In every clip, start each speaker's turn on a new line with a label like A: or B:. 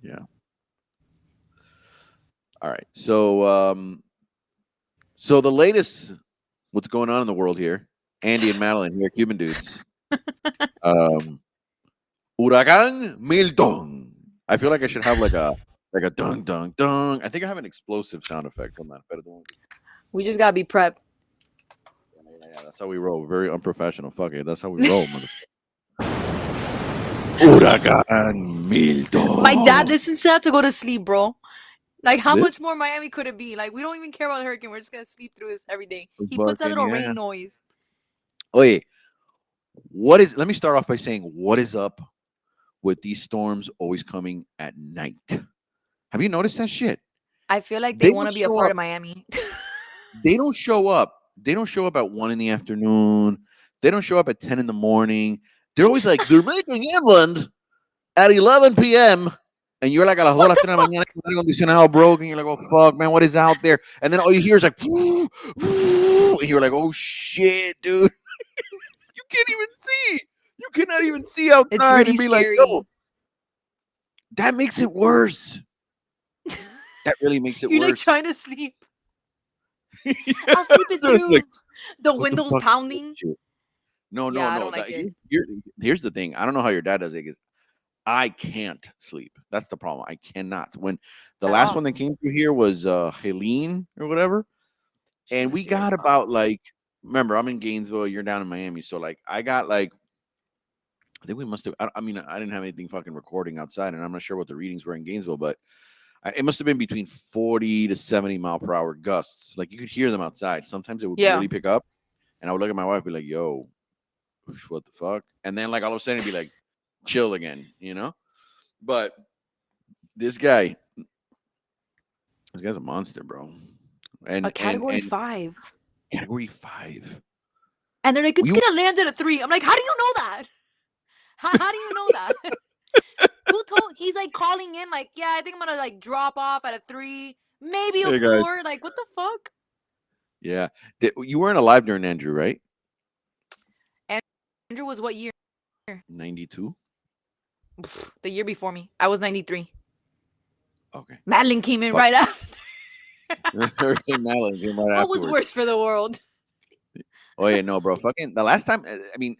A: Yeah. All right. So the latest, what's going on in the world here? Andy and Madeline here, Cuban dudes. Um, Hurricane Milton. I feel like I should have like a dung dung dung. I think I have an explosive sound effect on that.
B: We just gotta be prepped.
A: Yeah, that's how we roll. We're very unprofessional. Fuck it. That's how we roll, mother. Hurricane
B: My dad
A: Milton.
B: listens to that to go to sleep, bro. Like, how
A: This
B: much more Miami could it be? Like, we don't even care about the hurricane. We're just gonna sleep through this every day.
A: is
B: He puts that
A: fucking
B: little
A: yeah.
B: rain noise.
A: Oh yeah. What is? Let me start off by saying what is up with these storms always coming at night. Have you noticed that shit?
B: I feel like they
A: They
B: want
A: don't
B: to be a
A: show
B: part
A: up.
B: of Miami.
A: They don't show up. They don't show up at 1 in the afternoon. They don't show up at 10 in the morning. They're always like, they're making inland at 11 p.m. And you're like, a las 2
B: What
A: las
B: the
A: 3 de la
B: fuck?
A: mañana, con aire acondicionado broke. And you're like, oh, fuck, man, what is out there? And then all you hear is like, and you're like, oh, shit, dude. You can't even see. You cannot even see
B: It's
A: outside
B: really
A: and be like, yo,
B: scary.
A: that makes it worse. That really makes it
B: You're like
A: worse.
B: trying to sleep.
A: Yeah,
B: I'll sleep it
A: so it's like,
B: through. The
A: what the
B: windows
A: fuck is this
B: pounding.
A: shit? No, no,
B: Yeah, I
A: no.
B: don't like it.
A: Here's the thing. I don't know how your dad does it. Is I can't sleep. That's the problem. I cannot. When the
B: At
A: last
B: all.
A: one that came through here was Helene or whatever,
B: She
A: and
B: was
A: we got
B: serious, huh?
A: about like. Remember, I'm in Gainesville. You're down in Miami, so like I got like. I think we must have. I mean, I didn't have anything fucking recording outside, and I'm not sure what the readings were in Gainesville, but it must have been between 40 to 70 mile per hour gusts. Like you could hear them outside. Sometimes it would
B: Yeah.
A: really pick up, and I would look at my wife, and be like, "Yo, what the fuck?" And then like all of a sudden, it'd be like chill again, you know. But this guy, this guy's a monster, bro.
B: A category
A: And
B: 5.
A: category 5.
B: And they're like, it's
A: You
B: gonna land at a 3. I'm like, how do you know that? How do you know that? Who told? He's like calling in, like, yeah, I think I'm gonna like drop off at a 3, maybe a
A: hey guys,
B: 4. Like, what the fuck?
A: yeah, you weren't alive during Andrew, right?
B: Andrew was what year?
A: 92.
B: The year before me. I was 93.
A: Okay,
B: Madeline came in
A: fuck.
B: right after.
A: Hurricane Milton came right
B: What was
A: afterwards.
B: worse for the world?
A: Oh yeah, no, bro. Fucking the last time. I mean,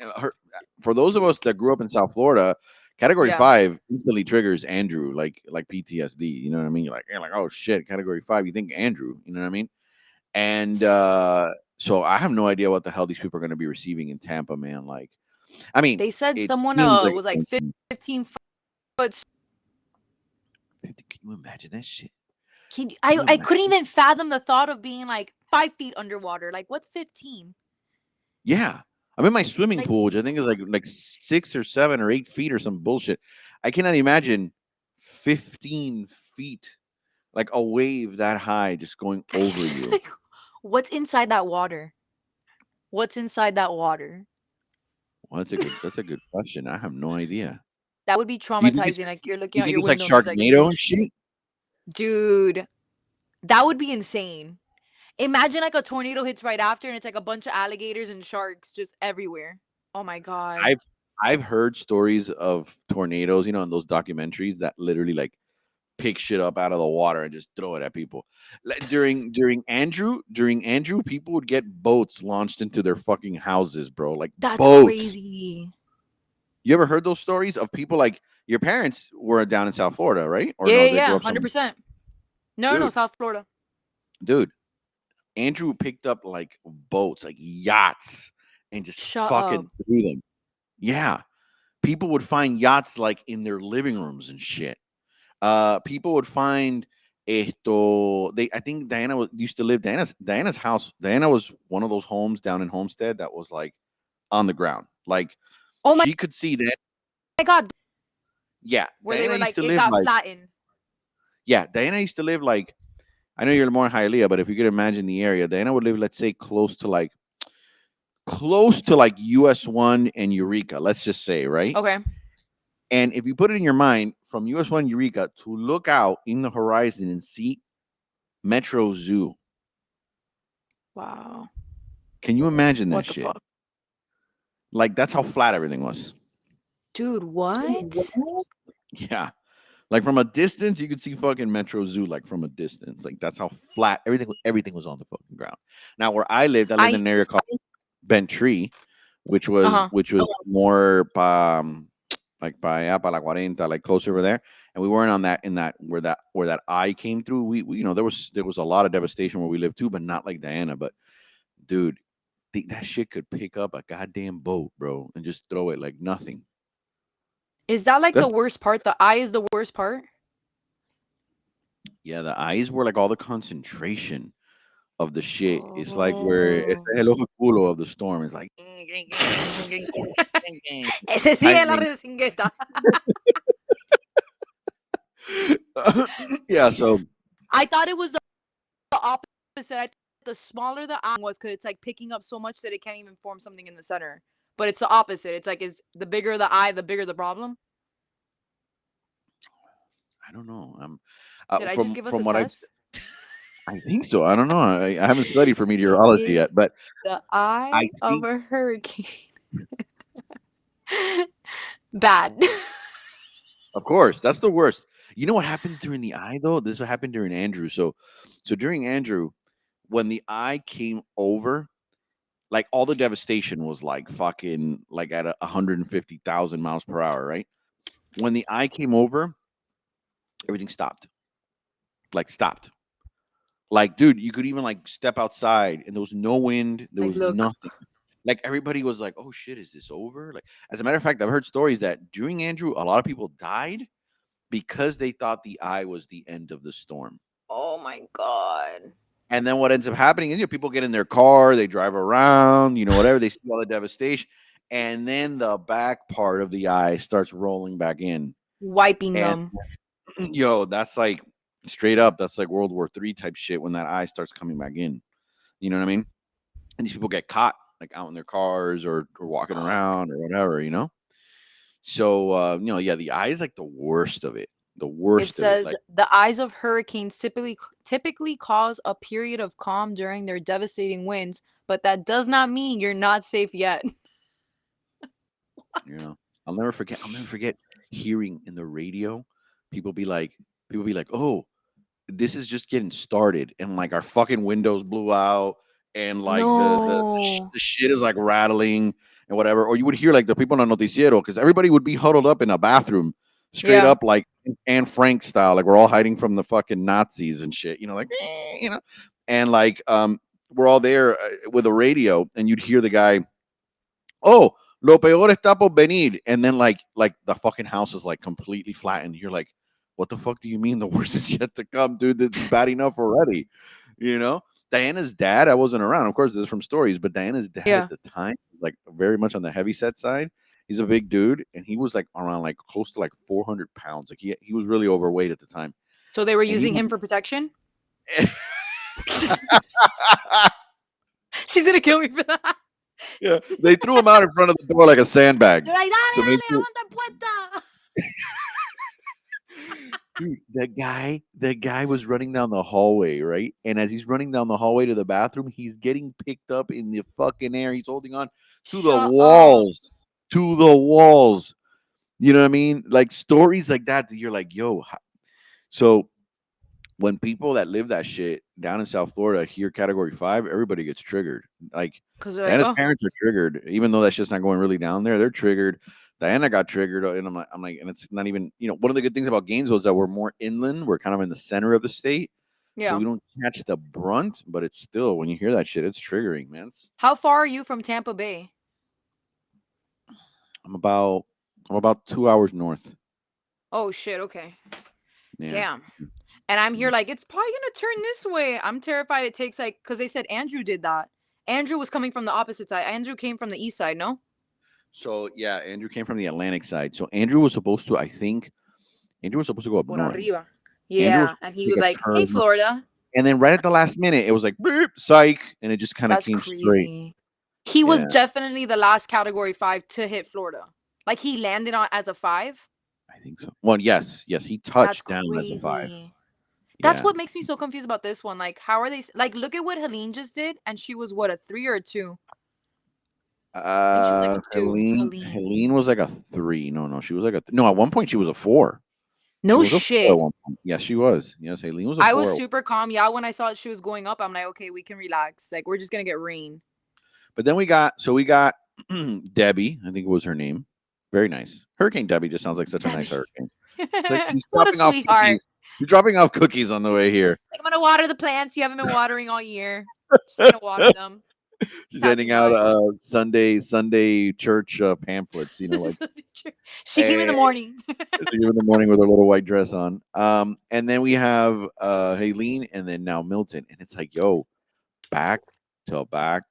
A: for those of us that grew up in South Florida, Category
B: Yeah.
A: 5 instantly triggers Andrew, like PTSD. You know what I mean? You're like, oh shit, Category 5. You think Andrew? You know what I mean? And so I have no idea what the hell these people are going to be receiving in Tampa, man. Like, I mean,
B: They said
A: it
B: someone
A: seems like
B: was
A: it's
B: like
A: going to be
B: 15 foot.
A: 50. Can you imagine that shit? Can
B: I
A: you
B: I couldn't
A: imagine?
B: even fathom the thought of being like 5 feet underwater. Like, what's 15?
A: Yeah. I'm in my swimming
B: Like,
A: pool, which I think is like 6 or 7 or 8 feet or some bullshit. I cannot imagine 15 feet, like a wave that high just going over
B: it's just
A: you.
B: like, what's inside that water? What's inside that water?
A: Well, that's a good question. I have no idea.
B: That would be
A: You think it's
B: traumatizing. Like, you're looking
A: you
B: out
A: think
B: your
A: it's like
B: window and there's like this
A: Sharknado
B: huge
A: and shit?
B: dude. That would be insane. Imagine like a tornado hits right after and it's like a bunch of alligators and sharks just everywhere. Oh my god.
A: I've I've heard stories of tornadoes, in those documentaries that literally like pick shit up out of the water and just throw it at people. Like, during Andrew, people would get boats launched into their fucking houses, bro. Like
B: That's
A: boats.
B: crazy.
A: You ever heard those stories of people like your parents were down in South Florida, right? Or
B: Yeah,
A: no,
B: yeah,
A: they grew
B: yeah,
A: up somewhere.
B: 100%. No, no,
A: Dude,
B: South Florida.
A: dude, Andrew picked up like boats, like yachts, and just
B: Shut up.
A: fucking threw them. Yeah. People would find yachts like in their living rooms and shit. People would find esto. I think used to live Diana's house. Diana was one of those homes down in Homestead that was like on the ground. Like
B: Oh
A: she could see that.
B: my god,
A: Yeah,
B: where they were
A: Used
B: like
A: to
B: it
A: live
B: got
A: like.
B: flattened.
A: Yeah, Diana used to live like. I know you're more in Hialeah, but if you could imagine the area, Diana would live, let's say, close to like US 1 and Eureka. Let's just say, right?
B: Okay.
A: And if you put it in your mind, from US 1 Eureka to look out in the horizon and see Metro Zoo.
B: Wow.
A: Can you imagine that
B: What the
A: shit?
B: fuck?
A: Like that's how flat everything was.
B: Dude, what?
A: Yeah. Like from a distance, you could see fucking Metro Zoo. Like from a distance, like that's how flat everything was on the fucking ground. Now where I lived in
B: I
A: an area called Bent Tree,
B: uh-huh.
A: which was more like by pa la 40, like close over there. And we weren't on that in that where that eye came through. We you know there was a lot of devastation where we lived too, but not like Diana. But dude, that shit could pick up a goddamn boat, bro, and just throw it like nothing.
B: Is that like the
A: That's
B: worst part? The eye is the worst part?
A: yeah, the eyes were like all the concentration of the shit. It's like where it's
B: Oh.
A: the el ojo culo of the storm. It's like
B: Ese sí
A: I
B: es la
A: mean,
B: resingueta.
A: yeah. So
B: I thought it was the opposite. I thought the smaller the eye was because it's like picking up so much that it can't even form something in the center. But it's the opposite. It's like is the bigger the eye, the bigger the problem.
A: I don't know.
B: Did I just give us a
A: From what
B: test?
A: I think so. I don't know. I haven't studied for meteorology
B: Is
A: yet, but
B: the
A: I
B: eye of
A: think,
B: a hurricane bad?
A: of course, that's the worst. You know what happens during the eye though? This what happened during Andrew. So during Andrew, when the eye came over, like all the devastation was like fucking like at 150,000 miles per hour, right? When the eye came over, everything stopped. Like stopped. Like, dude, you could even like step outside and there was no wind, there
B: Like,
A: was
B: look.
A: nothing. Like everybody was like, "Oh shit, is this over?" Like, as a matter of fact, I've heard stories that during Andrew, a lot of people died because they thought the eye was the end of the storm.
B: Oh my god.
A: And then what ends up happening is, people get in their car, they drive around, whatever, they see all the devastation, and then the back part of the eye starts rolling back in.
B: Wiping
A: And
B: them.
A: that's like straight up, that's like World War III type shit when that eye starts coming back in. You know what I mean? And these people get caught like out in their cars or walking
B: Fuck.
A: around or whatever. So yeah, the eye is like the worst of it. The
B: It
A: worst of it.
B: says
A: Like,
B: the eyes of hurricanes typically cause a period of calm during their devastating winds, but that does not mean you're not safe yet.
A: you know, I'll never forget hearing in the radio people be like, "Oh, this is just getting started," and like our fucking windows blew out, and like
B: No.
A: the shit is like rattling and whatever. Or you would hear like the people on noticiero because everybody would be huddled up in a bathroom, straight
B: Yeah.
A: up like Anne Frank style, like we're all hiding from the fucking Nazis and shit. Like and like we're all there with a radio, and you'd hear the guy, "Oh, lo peor está por venir," and then like the fucking house is like completely flattened. You're like, what the fuck do you mean the worst is yet to come, dude? It's bad enough already, you know. Diana's dad, I wasn't around. Of course, this is from stories, but Diana's dad at
B: Yeah.
A: the time, like very much on the heavy set side. He's a big dude, and he was like around like close to like 400 pounds. Like he was really overweight at the time,
B: So they were
A: and he
B: using
A: would.
B: him for protection? She's gonna kill me for that.
A: Yeah, they threw him out in front of the door like a sandbag
B: They're like, dale,
A: to make
B: dale,
A: sure.
B: aguanta puerta.
A: Dude, the guy was running down the hallway, right? And as he's running down the hallway to the bathroom, he's getting picked up in the fucking air. He's holding on to the
B: Shut up.
A: walls, to the walls. You know what I mean? Like stories like that you're like, yo. So when people that live that shit down in South Florida hear Category 5, everybody gets triggered. Like
B: Because they're like,
A: Diana's
B: oh,
A: parents are triggered, even though that's just not going really down there. They're triggered. Diana got triggered, and I'm like, and it's not even, one of the good things about Gainesville is that we're more inland. We're kind of in the center of the state, so
B: yeah.
A: we don't catch the brunt. But it's still, when you hear that shit, it's triggering, man.
B: How far are you from Tampa Bay?
A: I'm about I'm about 2 hours north.
B: Oh shit, okay.
A: Yeah.
B: Damn. And I'm here
A: Mm.
B: like, it's probably gonna turn this way. I'm terrified it takes like, because they said Andrew did that. Andrew was coming from the opposite side. Andrew came from the east side, no?
A: So yeah, Andrew came from the Atlantic side. So Andrew was supposed to, I think, Andrew was supposed to go up
B: Por
A: north.
B: arriba.
A: Andrew was
B: Yeah. And
A: supposed
B: he
A: to take
B: was
A: a
B: like, hey,
A: turn.
B: Florida.
A: And then right at the last minute, it was like, "Beep, psych," and it just kind of
B: That's
A: came straight.
B: crazy. He was
A: Yeah,
B: definitely the last Category 5 to hit Florida. Like he landed on as a 5.
A: I think so. Well, yes, he
B: That's
A: touched down as a 5.
B: crazy. That's
A: Yeah.
B: what makes me so confused about this one. Like, how are they like? Look at what Helene just did, and she was what, a 3 or a 2? I think she was like a 2. Helene.
A: Helene was like a 3. No, she was like no. At one point, she was a 4. She
B: No
A: was a 4 at
B: shit.
A: one point. Yes, she was. Yes, Aileen was a
B: I was
A: 4.
B: super calm. Yeah, when I saw she was going up, I'm like, okay, we can relax. Like, we're just gonna get rain.
A: But then we got Debbie, I think it was her name. Very nice. Hurricane Debbie just sounds like such a nice
B: Debbie.
A: hurricane. It's like she's
B: What a
A: dropping off
B: sweetheart.
A: cookies. She's dropping off cookies on the way here.
B: It's like, I'm gonna water the plants you haven't been watering all year. Just gonna water them.
A: She's handing
B: Passing
A: out
B: by.
A: Sunday church pamphlets, like
B: She came in the
A: hey,
B: morning.
A: in the morning with her little white dress on. And then we have Haleen and then now Milton. And it's like, yo, back to back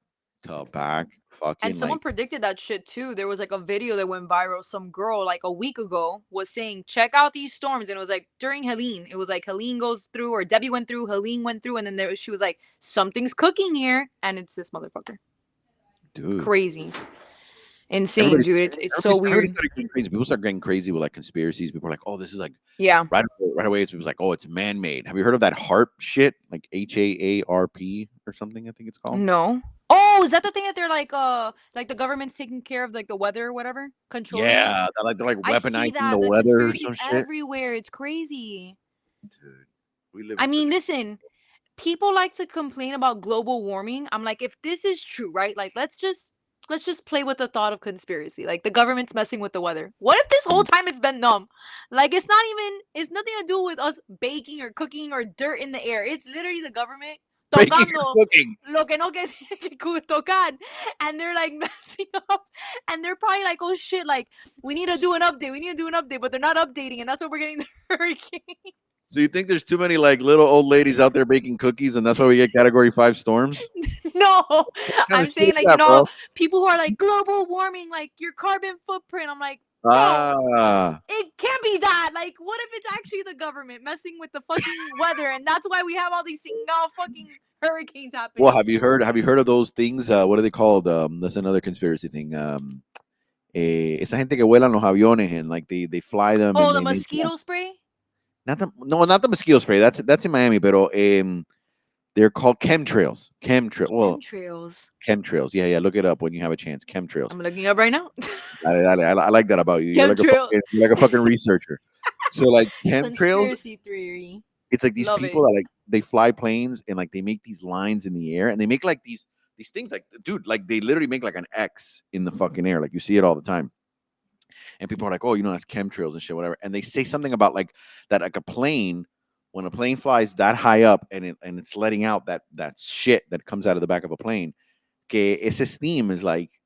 A: to back.
B: And
A: Fucking
B: someone
A: like
B: predicted that shit too. There was like a video that went viral. Some girl like a week ago was saying, check out these storms. And it was like during Helene. It was like Helene goes through, or Debbie went through, Helene went through, and then she was like, something's cooking here. And it's this motherfucker.
A: dude.
B: Crazy. Insane,
A: Everybody,
B: dude. It's so
A: everybody
B: weird.
A: started getting crazy. People start getting crazy with like conspiracies. People are like, "Oh, this is like
B: Yeah.
A: right away." It was like, "Oh, it's man made." Have you heard of that HARP shit? Like HAARP or something? I think it's called.
B: No. Oh, is that the thing that they're like the government's taking care of like the weather or whatever, controlling it?
A: Yeah, they're like
B: I see
A: weaponizing the
B: that. The
A: weather or
B: conspiracies
A: some shit.
B: everywhere. It's crazy.
A: Dude, we live
B: I
A: in such
B: mean,
A: a
B: listen, people like to complain about global warming. I'm like, if this is true, right? Like, let's just play with the thought of conspiracy. Like the government's messing with the weather. What if this whole time it's been numb? Like it's nothing to do with us baking or cooking or dirt in the air. It's literally the government
A: baking or
B: tocando
A: cooking.
B: lo que no que tocar, and they're like messing up, and they're probably like, oh shit, like we need to do an update. We need to do an update, but they're not updating, and that's what we're getting the hurricane.
A: So you think there's too many like little old ladies out there baking cookies, and that's why we get Category 5 storms?
B: No,
A: What kind
B: I'm
A: of shit
B: saying
A: is
B: like
A: that, bro?
B: people who are like global warming, like your carbon footprint. I'm like, bro,
A: Ah,
B: it can't be that. Like, what if it's actually the government messing with the fucking weather, and that's why we have all these single fucking hurricanes
A: well,
B: happening?
A: have you heard of those things? What are they called? That's another conspiracy thing. Esa gente que vuelan los aviones and like they fly them
B: Oh,
A: and
B: the
A: they make
B: mosquito spray.
A: not the mosquito spray. That's in Miami, pero they're called chemtrails.
B: Chemtrails.
A: Chemtrails. Yeah. Look it up when you have a chance. Chemtrails.
B: I'm looking up right now.
A: I like that about you.
B: Chemtrail.
A: You're like a fucking researcher. So like chemtrails,
B: Conspiracy theory.
A: it's like these
B: Love
A: people
B: it.
A: that like they fly planes and like they make these lines in the air and they make like these things like dude, like they literally make like an X in the fucking air. Like you see it all the time. And people are like, oh, that's chemtrails and shit, whatever. And they say something about like that, like a plane, when a plane flies that high up and it's letting out that shit that comes out of the back of a plane, que ese steam is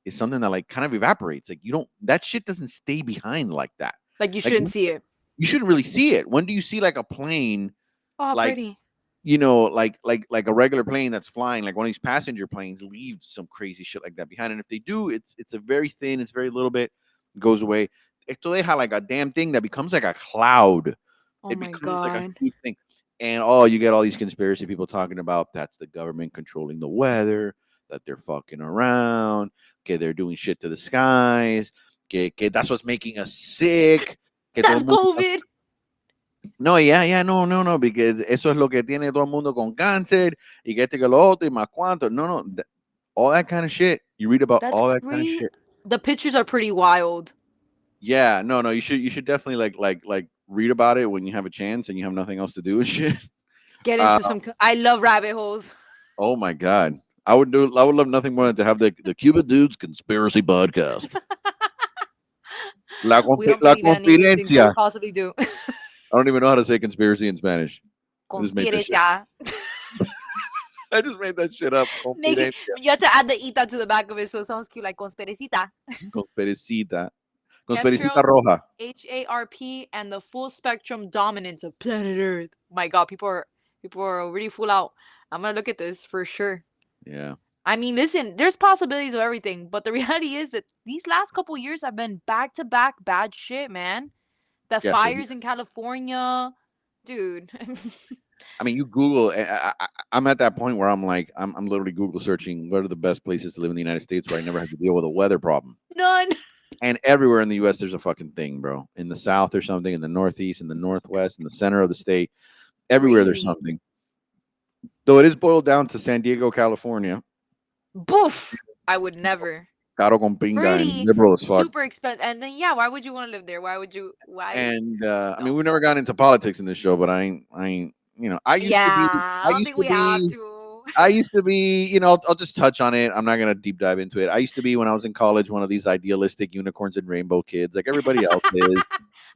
A: something that like kind of evaporates. Like that shit doesn't stay behind like that.
B: Like you
A: Like
B: shouldn't see it.
A: you shouldn't really see it. When do you see like a plane,
B: Oh, how
A: like
B: pretty.
A: like a regular plane that's flying, like one of these passenger planes, leave some crazy shit like that behind? And if they do, it's a very thin, it's very little bit, goes away. Esto deja like a damn thing that becomes like a cloud.
B: Oh
A: It
B: my
A: becomes like a
B: god.
A: huge thing. And you get all these conspiracy people talking about that's the government controlling the weather, that they're fucking around, que they're doing shit to the skies, que that's what's making us sick. Que todo
B: That's
A: el mundo
B: COVID.
A: no, no, because eso es lo que tiene todo el mundo con cáncer y que que lo otro y más cuánto. No, all that kind of shit. You read about
B: That's
A: all that kind of
B: great.
A: shit.
B: The pictures are pretty wild.
A: Yeah, no, you should definitely like read about it when you have a chance and you have nothing else to do and shit.
B: Get
A: Uh,
B: into some. I love rabbit holes.
A: oh my god, I would love nothing more than to have the Cuban Dudes Conspiracy Podcast.
B: We don't
A: La
B: believe in any of these things, but we
A: confidencia.
B: possibly do.
A: I don't even know how to say conspiracy in Spanish. I just made that shit.
B: Conspiracia.
A: I just made that shit up.
B: Make it,
A: Confidencia.
B: you have to add the ita to the back of it so it sounds cute, like conspiracita.
A: Conspiracita. Conspiracita
B: Chemtrails,
A: roja.
B: HARP, and the full spectrum dominance of planet Earth. My God, people are already full out. I'm gonna look at this for sure.
A: Yeah.
B: I mean, listen, there's possibilities of everything, but the reality is that these last couple years have been back to back bad shit, man. The
A: Yes,
B: fires in California, dude.
A: I mean, you Google. I'm at that point where I'm like, I'm literally Google searching what are the best places to live in the United States where I never have to deal with a weather problem.
B: None.
A: And everywhere in the U.S., there's a fucking thing, bro. In the South, there's something. In the Northeast, in the Northwest, in the center of the state, everywhere there's
B: Crazy.
A: something. Though it is boiled down to San Diego, California.
B: Boof. I would never.
A: caro con pinga and
B: Pretty,
A: liberal as fuck.
B: super expensive. And then yeah, why would you want to live there? Why would you? Why?
A: And I mean,
B: No.
A: we've never gotten into politics in this show, but I ain't, you know,
B: Yeah, I don't think we have to.
A: I used to be, you know, I'll just touch on it. I'm not gonna deep dive into it. I used to be when I was in college one of these idealistic unicorns and rainbow kids, like everybody else is.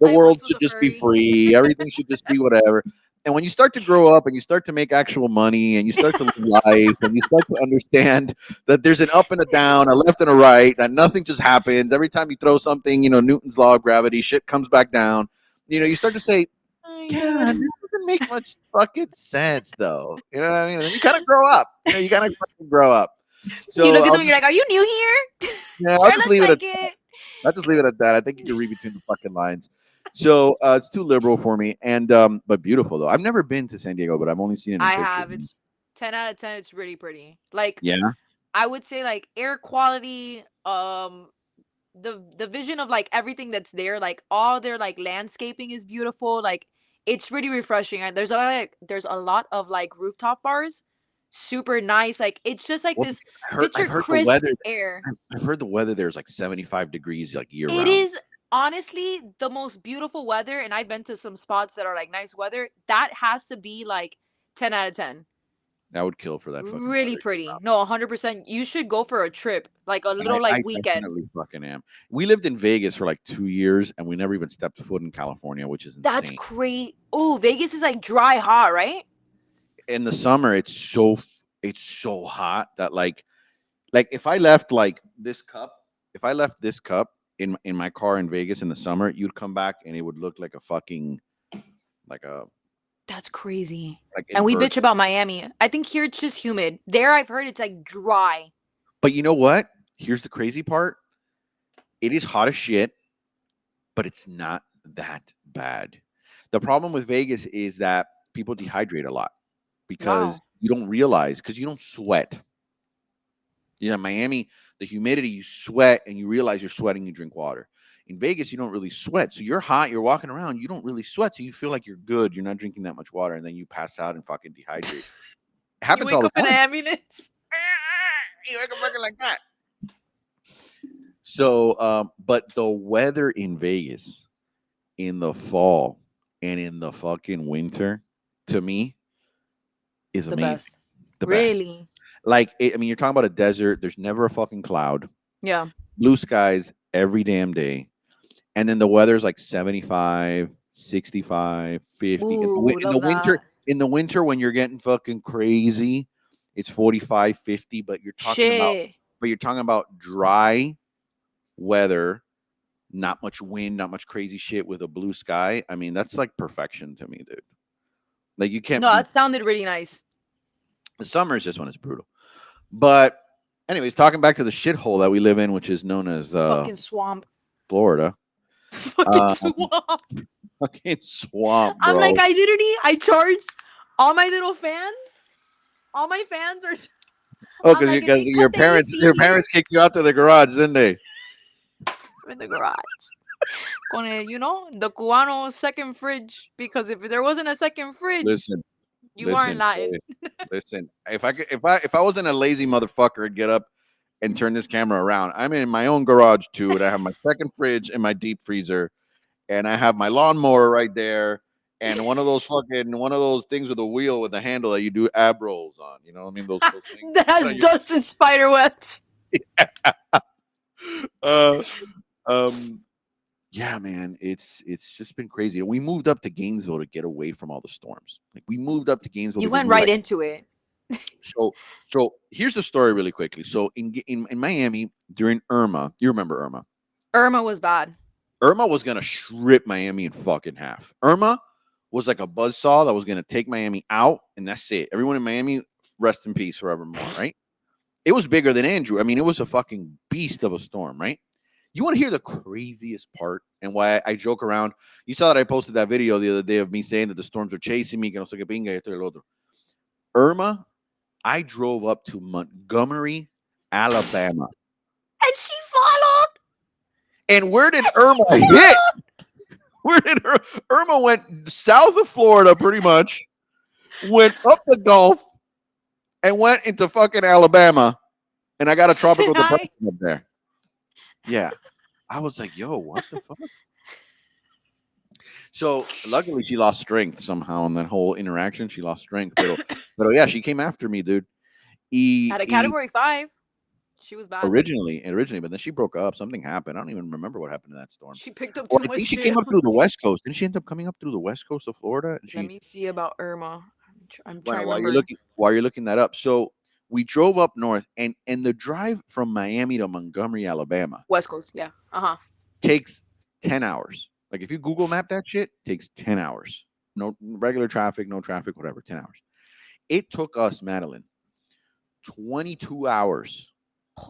A: The
B: I
A: world
B: once was
A: should
B: a
A: just be
B: furry.
A: free. Everything should just be whatever. And when you start to grow up and you start to make actual money and you start to live life and you start to understand that there's an up and a down, a left and a right, that nothing just happens. Every time you throw something, you know, Newton's law of gravity, shit comes back down. You know, you start to say,
B: Oh my
A: yeah,
B: god.
A: this doesn't make much fucking sense, though. You know what I mean? And then you kind of grow up. You know, you gotta fucking grow up.
B: You
A: So
B: look at them and you're like, "Are you new here?"
A: yeah,
B: Sure looks like it.
A: I'll just leave it at that. I think you can read between the fucking lines. So it's too liberal for me, and but beautiful though. I've never been to San Diego, but I've only seen it in
B: I
A: pictures.
B: have. It's 10 out of 10. It's really pretty. Like
A: Yeah,
B: I would say like air quality, the vision of like everything that's there, like all their like landscaping is beautiful. Like it's really refreshing. And there's a lot of like rooftop bars. Super nice. Like it's just like
A: well,
B: this
A: I've
B: picture
A: heard the
B: crisp
A: weather.
B: air.
A: I've heard the weather there is like 75 degrees like year
B: It
A: round.
B: is honestly the most beautiful weather, and I've been to some spots that are like nice weather. That has to be like 10 out of 10.
A: I would kill for that fucking
B: Really
A: weather.
B: pretty. No, 100%. You should go for a trip, like a little like
A: I
B: weekend.
A: definitely fucking am. We lived in Vegas for like 2 years, and we never even stepped foot in California, which is
B: That's
A: insane.
B: great. Oh, Vegas is like dry hot, right?
A: In the summer, it's so hot that like if I left like this cup, if I left this cup in my car in Vegas in the summer, you'd come back and it would look like a fucking like a
B: That's crazy.
A: like
B: And we
A: invert.
B: bitch about Miami. I think here it's just humid. There, I've heard it's like dry.
A: But you know what? Here's the crazy part. It is hot as shit, but it's not that bad. The problem with Vegas is that people dehydrate a lot
B: Wow.
A: because you don't realize because you don't sweat. You know, Miami, the humidity, you sweat and you realize you're sweating, you drink water. In Vegas, you don't really sweat. So you're hot, you're walking around, you don't really sweat. So you feel like you're good. You're not drinking that much water, and then you pass out and fucking dehydrate. It
B: You
A: happens all
B: wake
A: the
B: up in an
A: time.
B: ambulance.
A: You wake up fucking like that. So, but the weather in Vegas in the fall and in the fucking winter, to me, is
B: The
A: amazing.
B: best.
A: The best.
B: Really?
A: Like, I mean, you're talking about a desert. There's never a fucking cloud.
B: Yeah.
A: Blue skies every damn day. And then the weather's like 75, 65, 50.
B: Ooh,
A: In the
B: love
A: winter,
B: that.
A: when you're getting fucking crazy, it's 45, 50,
B: Shit.
A: but you're talking about dry weather, not much wind, not much crazy shit with a blue sky. I mean, that's like perfection to me, dude. Like you can't
B: No,
A: beat
B: that sounded really nice.
A: the summer is just when it's brutal. But anyways, talking back to the shithole that we live in, which is known as
B: Fucking swamp.
A: Florida.
B: Fucking
A: Uh,
B: swamp.
A: fucking swamp,
B: I'm
A: bro.
B: like, I charged all my little fans. All my fans are.
A: Oh,
B: I'm like, if
A: because
B: they put the AC
A: your
B: here
A: parents kicked you out to the garage, didn't they?
B: in the garage. Con el, the Cubano second fridge. Because if there wasn't a second fridge,
A: Listen,
B: you aren't lying.
A: listen. If I wasn't a lazy motherfucker, I'd get up and turn this camera around. I'm in my own garage too, and I have my second fridge and my deep freezer, and I have my lawnmower right there, and one of those things with a wheel with a handle that you do ab rolls on. You know what I mean? Those things.
B: That has dust and spider webs.
A: uh, yeah, man, it's just been crazy. And we moved up to Gainesville to get away from all the storms. Like we moved up to Gainesville.
B: You
A: because
B: went
A: we were
B: right
A: like,
B: into it.
A: so here's the story really quickly. So in Miami during Irma, you remember Irma?
B: Irma was bad.
A: Irma was gonna strip Miami in fucking half. Irma was like a buzzsaw that was gonna take Miami out, and that's it. Everyone in Miami, rest in peace forevermore, right? It was bigger than Andrew. I mean, it was a fucking beast of a storm, right? You want to hear the craziest part and why I joke around? You saw that I posted that video the other day of me saying that the storms are chasing me. Que no sé qué pinga, esto y lo otro. Irma, I drove up to Montgomery, Alabama.
B: And she followed.
A: And where did Irma hit? Where did Irma went south of Florida pretty much, went up the Gulf, and went into fucking Alabama. And I got a tropical depression up there. Yeah. I was like, yo, what the fuck? So luckily she lost strength somehow in that whole interaction. She lost strength. But yeah, she came after me, dude.
B: At a
A: E
B: category 5, she was bad.
A: originally, but then she broke up. Something happened. I don't even remember what happened to that storm.
B: She picked up
A: Or
B: too
A: I
B: much
A: think she
B: shit.
A: came up through the West Coast. Didn't she end up coming up through the West Coast of Florida? And
B: Let
A: she
B: me see about Irma. I'm trying
A: Well,
B: to
A: while you're
B: remember.
A: looking that up, so we drove up north, and the drive from Miami to Montgomery, Alabama,
B: West Coast, yeah. Uh-huh.
A: takes 10 hours. Like if you Google Map that shit, takes 10 hours. No regular traffic, no traffic, whatever. 10 hours. It took us, Madeline, 22 hours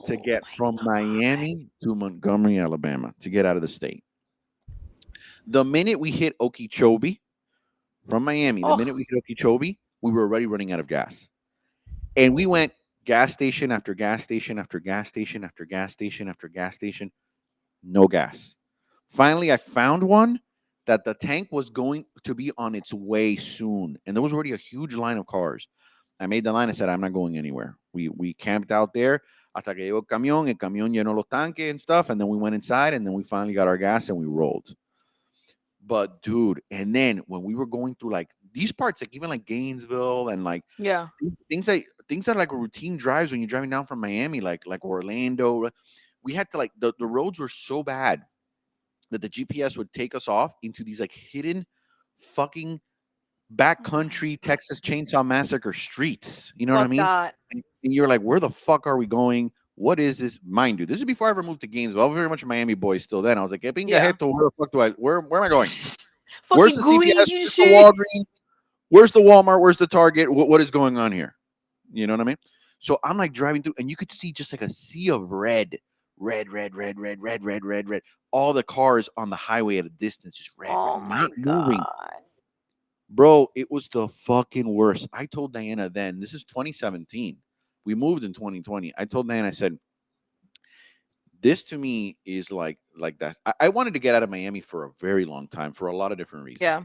A: to
B: Oh
A: get
B: my
A: from
B: god.
A: Miami to Montgomery, Alabama, to get out of the state. The minute we hit Okeechobee from Miami, the minute
B: Oh,
A: we hit Okeechobee, we were already running out of gas. And we went gas station after gas station after gas station after gas station after gas station, no gas. Finally, I found one that the tank was going to be on its way soon, and there was already a huge line of cars. I made the line. I said, "I'm not going anywhere." We camped out there hasta que llegó el camión llenó los tanques and stuff, and then we went inside, and then we finally got our gas and we rolled. But dude, and then when we were going through like these parts, like even like Gainesville and like
B: yeah.
A: things that are like routine drives when you're driving down from Miami, like Orlando, we had to like the roads were so bad that the GPS would take us off into these like hidden fucking
B: Oh my
A: backcountry
B: god.
A: Texas Chainsaw Massacre streets. You know what I
B: Fuck
A: mean?
B: that.
A: And you're like, where the fuck are we going? What is this? Mind you, this is before I ever moved to Gainesville. I was very much a Miami boy still then. I was like, "Eh, pinga
B: Yeah.
A: jeto, where the fuck do where am I going? Where's
B: Fucking
A: the
B: Goonies,
A: CVS?
B: you
A: Where's the
B: shit.
A: Walgreens? Where's the Walmart? Where's the Target? What is going on here? You know what I mean? So I'm like driving through, and you could see just like a sea of red, red, red, red, red, red, red, red, red. All the cars on the highway at a distance, just red, red,
B: Oh
A: not
B: my
A: moving.
B: god.
A: Bro, it was the fucking worst. I told Diana then, this is 2017. We moved in 2020. I told Diana, I said, this to me is like that. I wanted to get out of Miami for a very long time for a lot of different reasons.
B: Yeah.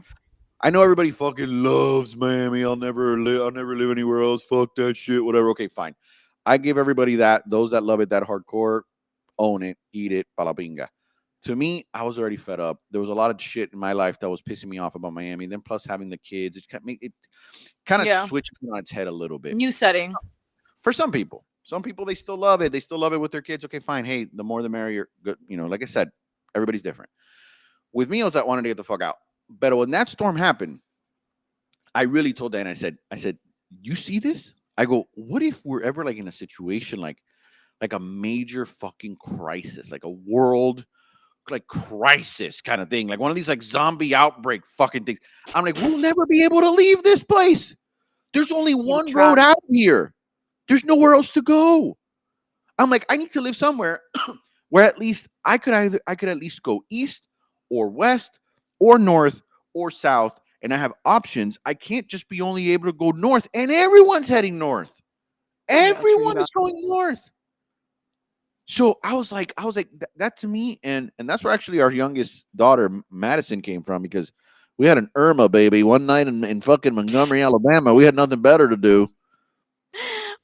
A: I know everybody fucking loves Miami. I'll never live anywhere else. Fuck that shit. Whatever. Okay, fine. I give everybody that. Those that love it that hardcore, own it, eat it, palapinga. To me, I was already fed up. There was a lot of shit in my life that was pissing me off about Miami. Then plus having the kids, it kind of
B: Yeah.
A: switched on its head a little bit.
B: New setting.
A: For some people they still love it. They still love it with their kids. Okay, fine. Hey, the more the merrier. Good. You know, like I said, everybody's different. With me, I was like, wanted to get the fuck out. But when that storm happened, I really told Dan, I said, you see this? I go, what if we're ever like in a situation like a major fucking crisis, like a world like crisis kind of thing, like one of these like zombie outbreak fucking things. I'm like, we'll never be able to leave this place. There's only
B: You
A: one road
B: trapped.
A: out here. There's nowhere else to go. I'm like, I need to live somewhere where at least I could at least go east or west or north or south, and I have options. I can't just be only able to go north, and everyone's heading north.
B: Yeah, it's really
A: Everyone
B: bad.
A: is going north. So I was like that to me, and that's where actually our youngest daughter Madison came from, because we had an Irma baby one night in fucking Montgomery, Alabama. We had nothing better to do.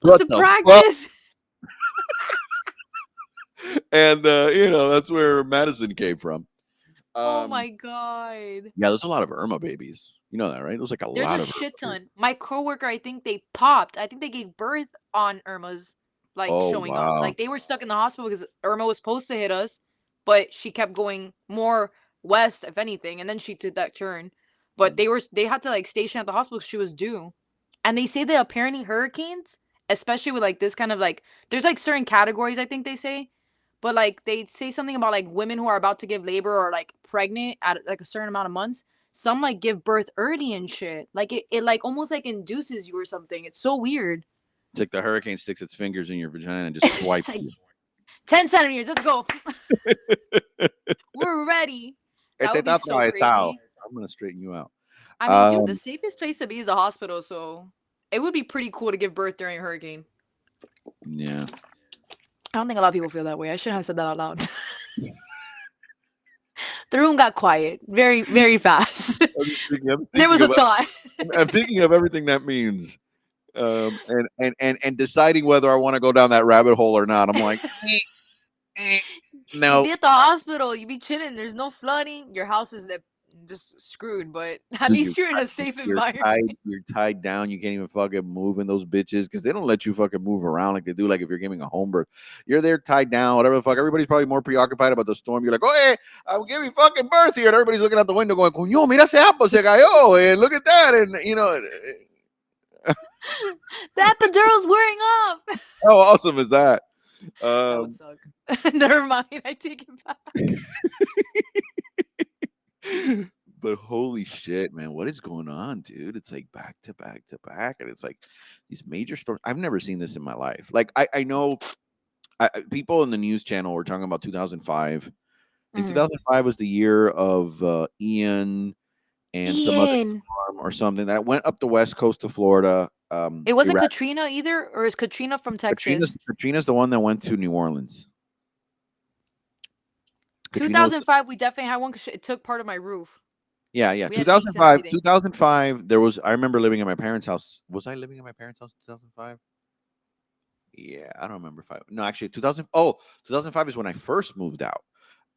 B: But
A: What
B: to
A: the fuck?
B: practice.
A: And that's where Madison came from.
B: Oh
A: Um,
B: my god.
A: yeah, there's a lot of Irma babies. You know that, right? There's like a
B: There's
A: lot
B: a
A: of Irma
B: shit
A: babies.
B: ton. My coworker, I think they popped. I think they gave birth on Irma's like
A: Oh
B: showing up.
A: wow.
B: Like they were stuck in the hospital because Irma was supposed to hit us, but she kept going more west, if anything, and then she did that turn. But they had to like station at the hospital 'cause she was due. And they say that apparently hurricanes, especially with like this kind of like there's like certain categories I think they say, but like they say something about like women who are about to give labor or like pregnant at like a certain amount of months. Some like give birth early and shit. Like it like almost like induces you or something. It's so weird.
A: It's like the hurricane sticks its fingers in your vagina and just
B: It's
A: swipes
B: like
A: you.
B: 10 centimeters. Let's go. We're ready. That
A: Este
B: would be
A: está
B: so
A: atravesado.
B: crazy.
A: I'm gonna straighten you out.
B: I mean, dude, the
A: Um,
B: safest place to be is a hospital, so it would be pretty cool to give birth during a hurricane.
A: yeah.
B: I don't think a lot of people feel that way. I shouldn't have said that out loud. The room got quiet very, very fast.
A: I'm
B: There was
A: thinking
B: a
A: of
B: thought.
A: I'm thinking of everything that means. And deciding whether I want to go down that rabbit hole or not. I'm like, eh, eh.
B: You
A: No,
B: be at the hospital, you be chilling. There's no flooding. Your house is just screwed, but at
A: dude,
B: least you're in a safe environment.
A: you're tied down. You can't even fucking move in those bitches because they don't let you fucking move around like they do. Like if you're giving a home birth, you're there tied down. Whatever the fuck. Everybody's probably more preoccupied about the storm. You're like, oh hey, I'm giving fucking birth here, and everybody's looking out the window going, coño, mira ese apple se cayó, and look at that, and you know,
B: The epidural's wearing off.
A: how awesome is that?
B: That would suck. Never mind. I take it back.
A: But holy shit, man, what is going on, dude? It's like back to back to back, and it's like these major storms. I've never seen this in my life. Like I know people in the news channel were talking about 2005. I think 2005 was the year of Ian and some other
B: Ian.
A: storm or something that went up the west coast of Florida.
B: It wasn't
A: Iraq.
B: Katrina either, or is Katrina from Texas?
A: Katrina's the one that went to New Orleans. Katrina was
B: 2005, we definitely had one because it took part of my roof.
A: yeah,
B: We had leaks and everything.
A: 2005. There was. I remember living at my parents' house. Was I living at my parents' house in 2005? Yeah, I don't remember if I. No, actually, 2000. Oh, 2005 is when I first moved out.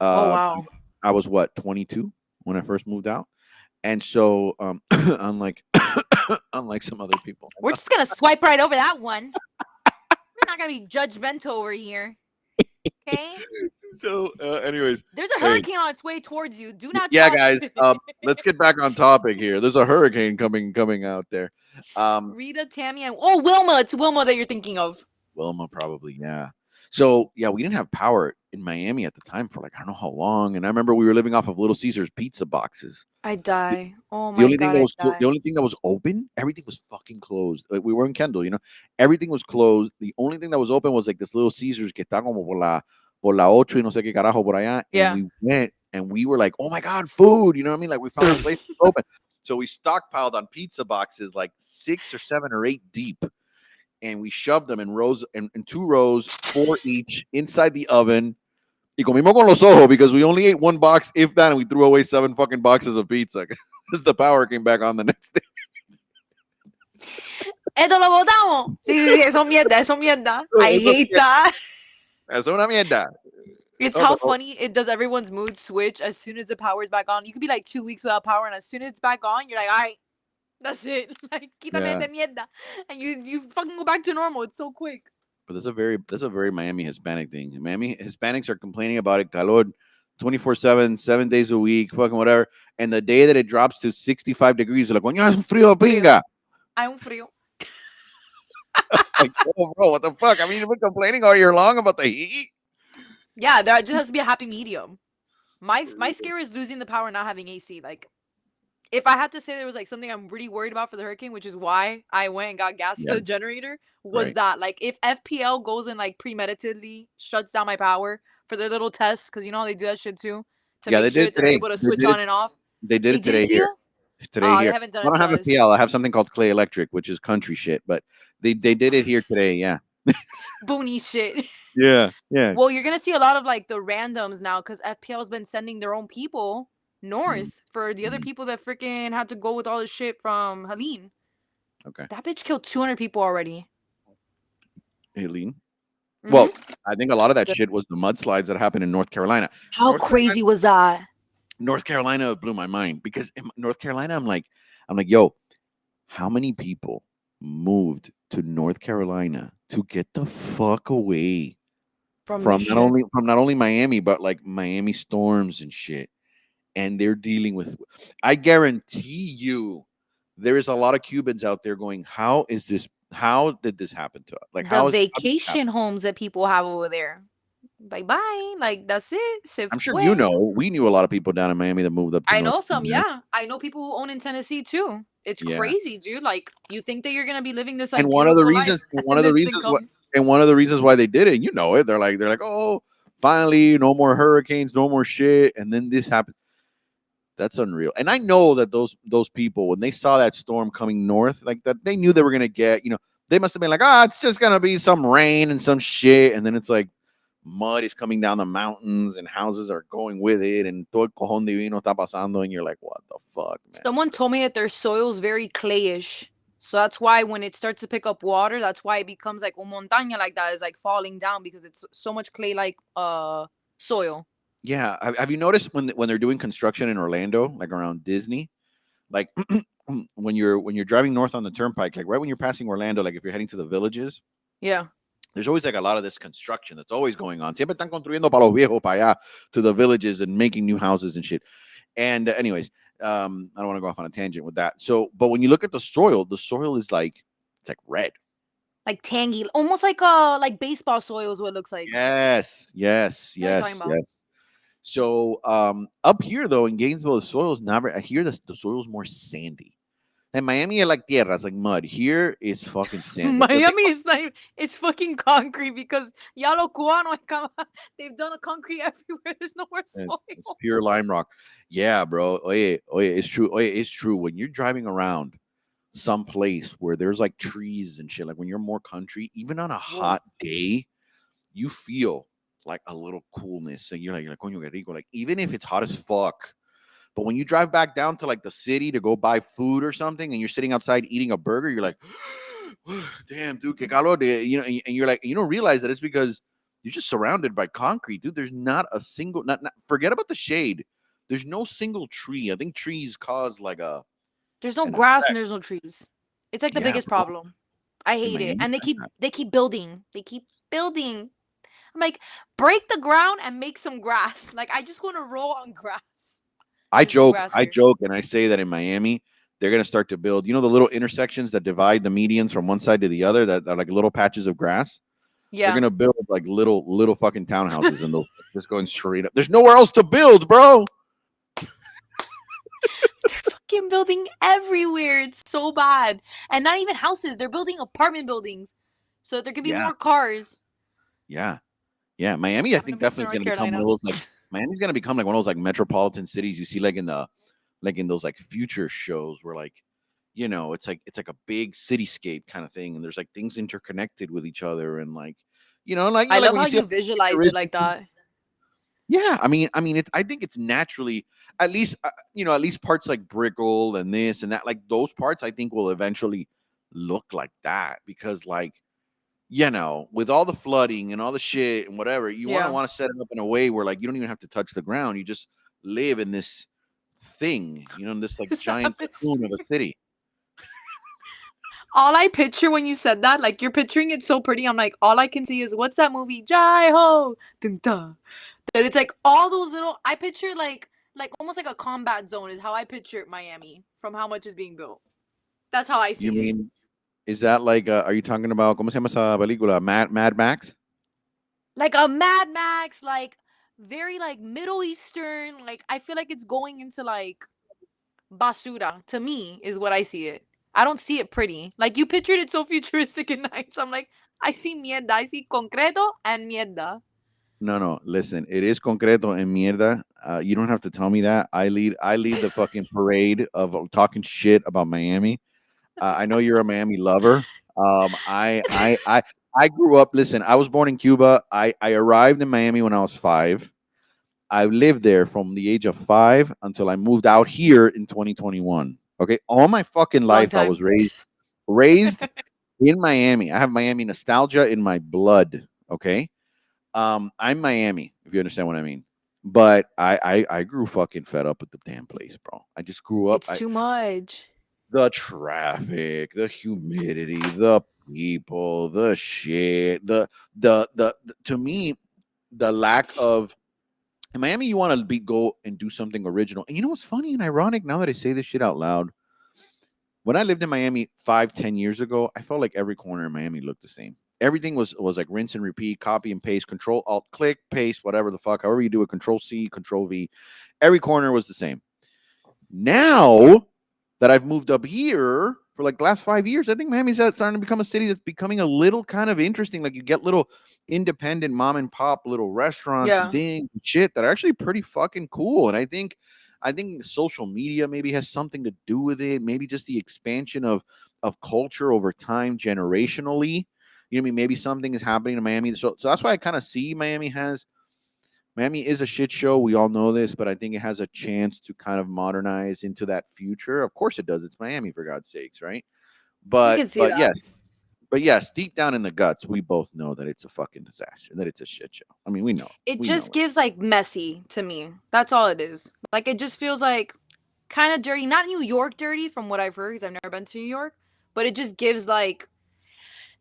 B: Oh,
A: Uh,
B: wow.
A: I was what 22 when I first moved out, and so unlike unlike some other people,
B: We're just going to swipe right over that one. We're not going to be judgmental over here. Okay?
A: So, anyways,
B: There's a hurricane on its way towards you. Do not
A: yeah,
B: touch.
A: guys. Let's get back on topic here. There's a hurricane coming out there.
B: Rita, Tammy, and Wilma. It's Wilma that you're thinking of.
A: Wilma, probably, yeah. So yeah, we didn't have power in Miami at the time for like I don't know how long. And I remember we were living off of Little Caesars pizza boxes.
B: I die. Oh
A: The
B: my
A: only thing
B: God,
A: that
B: I
A: was
B: die.
A: the only thing that was open, everything was fucking closed. Like we were in Kendall, you know, everything was closed. The only thing that was open was like this Little Caesars que está como por la ocho y no sé qué carajo por allá.
B: Yeah.
A: And we went and we were like, oh my god, food! You know what I mean? Like we found a place to open. So we stockpiled on pizza boxes like 6 or 7 or 8 deep, and we shoved them in rows in 2 rows, 4 each inside the oven. Y comimos con los ojos because we only ate 1 box, if that, and we threw away 7 fucking boxes of pizza because the power came back on the next day.
B: Esto lo botamos. Sí, eso mierda, eso mierda. I hate that.
A: Es una mierda.
B: It's how funny it does everyone's mood switch as soon as the power's back on. You could be like 2 weeks without power, and as soon as it's back on, you're like, all right, that's it. Like, quítame esta mierda. And you fucking go back to normal. It's so quick.
A: But that's a very Miami Hispanic thing. Miami Hispanics are complaining about it. Calor 24/7, 7 days a week, fucking whatever. And the day that it drops to 65 degrees, they're like, coño, es un frío pinga.
B: Hay un frío.
A: Like, oh, bro, what the fuck? I mean, you've been complaining all year long about the heat.
B: Yeah, there just has to be a happy medium. My scare is losing the power and not having AC. Like, if I had to say there was like something I'm really worried about for the hurricane, which is why I went and got gas for the generator, was that like if FPL goes and like premeditatedly shuts down my power for their little tests, because you know how they do that shit too, to make sure they're able to switch on and off.
A: They did it today here. Today here.
B: They haven't done
A: I don't have a PL. I have something called Clay Electric, which is country shit, but they did it here today. Yeah.
B: Boony shit.
A: Yeah.
B: Well, you're gonna see a lot of like the randoms now because FPL's been sending their own people north for the other people that freaking had to go with all the shit from Helene.
A: Okay.
B: That bitch killed 200 people already.
A: Helene? Well, I think a lot of that shit was the mudslides that happened in North Carolina.
B: How crazy was that?
A: North Carolina blew my mind because in North Carolina, I'm like, yo, how many people moved to North Carolina to get the fuck away from not only Miami, but like Miami storms and shit? And they're dealing with, I guarantee you, there is a lot of Cubans out there going, how did this happen to us? Like
B: the vacation homes that people have over there. Bye. Like, that's it.
A: I'm sure you know. We knew a lot of people down in Miami that moved up.
B: I know some, yeah. I know people who own in Tennessee too. It's crazy, dude. Like, you think that you're gonna be living this like
A: one of the reasons why they did it, you know it. They're like, oh, finally, no more hurricanes, no more shit, and then this happened. That's unreal. And I know that those people, when they saw that storm coming north, like that, they knew they were gonna get. You know, they must have been like, it's just gonna be some rain and some shit, and then it's like mud is coming down the mountains and houses are going with it, and todo el cojón divino está pasando, and you're like, what the fuck, man?
B: Someone told me that their soil's very clayish, so that's why when it starts to pick up water, that's why it becomes like un montaña like that, is like falling down because it's so much clay like Soil.
A: Yeah, have you noticed when they're doing construction in Orlando, like around Disney, like when you're driving north on the turnpike, like right when you're passing Orlando, like if you're heading to the villages,
B: Yeah.
A: there's always like a lot of this construction that's always going on. Siempre están construyendo para los viejos para allá to the villages and making new houses and shit. And anyways, I don't want to go off on a tangent with that. So, but when you look at the soil is like it's like red.
B: Like tangy, almost like baseball soil is what it looks like.
A: Yes, yes,
B: What are you talking
A: yes,
B: about?
A: yes. So up here though in Gainesville, the soil is not. I hear the soil is more sandy. In Miami, I like tierra, it's like mud. Here, it's fucking sand. The thing
B: Miami is like it's fucking concrete because ya lo cubano they've done a concrete everywhere. There's no more soil.
A: it's pure lime rock. Yeah, bro. Oye, it's true. Oye, it's true. When you're driving around some place where there's like trees and shit, like when you're more country, even on a
B: Whoa.
A: hot day, you feel like a little coolness. And you're like, coño, qué rico. Like, even if it's hot as fuck. But when you drive back down to like the city to go buy food or something and you're sitting outside eating a burger, you're like, damn, dude, que calor. You know, and you're like, you don't realize that it's because you're just surrounded by concrete, dude. There's not a single, not forget about the shade. There's no single tree. I think trees cause like
B: There's no
A: an
B: grass and
A: effect.
B: there's no trees. It's like the
A: Yeah,
B: biggest
A: bro.
B: problem. I
A: In
B: hate it.
A: Miami,
B: And they keep building. They keep building. I'm like, break the ground and make some grass. Like I just want to roll on grass. There's no grass
A: I
B: here.
A: joke, and I say that in Miami, they're gonna start to build. You know the little intersections that divide the medians from one side to the other, that are like little patches of grass. They're
B: Yeah.
A: gonna build like little fucking townhouses, and they'll just going straight up. There's nowhere else to build, bro.
B: They're fucking building everywhere. It's so bad. And not even houses. They're building apartment buildings. So there could be
A: Yeah,
B: more cars.
A: yeah, yeah. Miami, I
B: I'm gonna
A: think
B: move to
A: definitely is
B: North
A: gonna become one of
B: Carolina.
A: those like Miami's gonna become like one of those like metropolitan cities you see like in those like future shows where like it's like a big cityscape kind of thing, and there's like things interconnected with each other, and like
B: I
A: like
B: love
A: when
B: how
A: you see a
B: you visualize it
A: futuristic.
B: like that.
A: Yeah, I mean, it's. I think it's naturally, at least, at least parts like Brickle and this and that, like those parts, I think will eventually look like that because, like, with all the flooding and all the shit and whatever, you
B: Yeah.
A: want to set it up in a way where, like, you don't even have to touch the ground. You just live in this thing, in this like giant
B: Stop it.
A: cocoon of a city.
B: All I picture when you said that, like you're picturing it so pretty. I'm like, all I can see is what's that movie? Jai Ho. Dun, dun. That it's like all those little. I picture like almost like a combat zone is how I picture Miami from how much is being built. That's how I
A: You
B: see it.
A: mean is that like? Are you talking about? ¿Cómo se llama esa película? Mad Max?
B: Like a Mad Max, like very like Middle Eastern. Like I feel like it's going into like basura to me is what I see it. I don't see it pretty. Like you pictured it so futuristic and nice. I'm like, I see mierda. I see concreto and mierda.
A: No, no. Listen, it is concreto and mierda. You don't have to tell me that. I lead the fucking parade of talking shit about Miami. I know you're a Miami lover. I grew up. Listen, I was born in Cuba. I arrived in Miami when I was 5. I lived there from the age of 5 until I moved out here in 2021. Okay, all my fucking
B: Long
A: life I was
B: time.
A: raised in Miami. I have Miami nostalgia in my blood. Okay, I'm Miami, if you understand what I mean. But I grew fucking fed up with the damn place, bro. I just grew up.
B: It's too much.
A: The traffic, the humidity, the people, the shit, to me, the lack of in Miami, you want to go and do something original. And you know what's funny and ironic now that I say this shit out loud? When I lived in Miami 5, 10 years ago, I felt like every corner in Miami looked the same. Everything was like rinse and repeat, copy and paste, control alt click, paste, whatever the fuck, however you do it, control C, control V. Every corner was the same. Now that I've moved up here for like the last 5 years, I think Miami's starting to become a city that's becoming a little kind of interesting. Like you get little independent mom and pop little restaurants and
B: Yeah.
A: things and shit that are actually pretty fucking cool. And I think social media maybe has something to do with it. Maybe just the expansion of culture over time generationally. You know what I mean? Maybe something is happening in Miami. So that's why I kind of see Miami is a shit show. We all know this, but I think it has a chance to kind of modernize into that future. Of course it does. It's Miami, for God's sakes, right?
B: You
A: But
B: can see
A: but
B: that.
A: yes, But yes, deep down in the guts, we both know that it's a fucking disaster, that it's a shit show. I mean, we know.
B: It
A: We know
B: just
A: it.
B: gives like messy to me. That's all it is. Like it just feels like kind of dirty. Not New York dirty from what I've heard because I've never been to New York, but it just gives like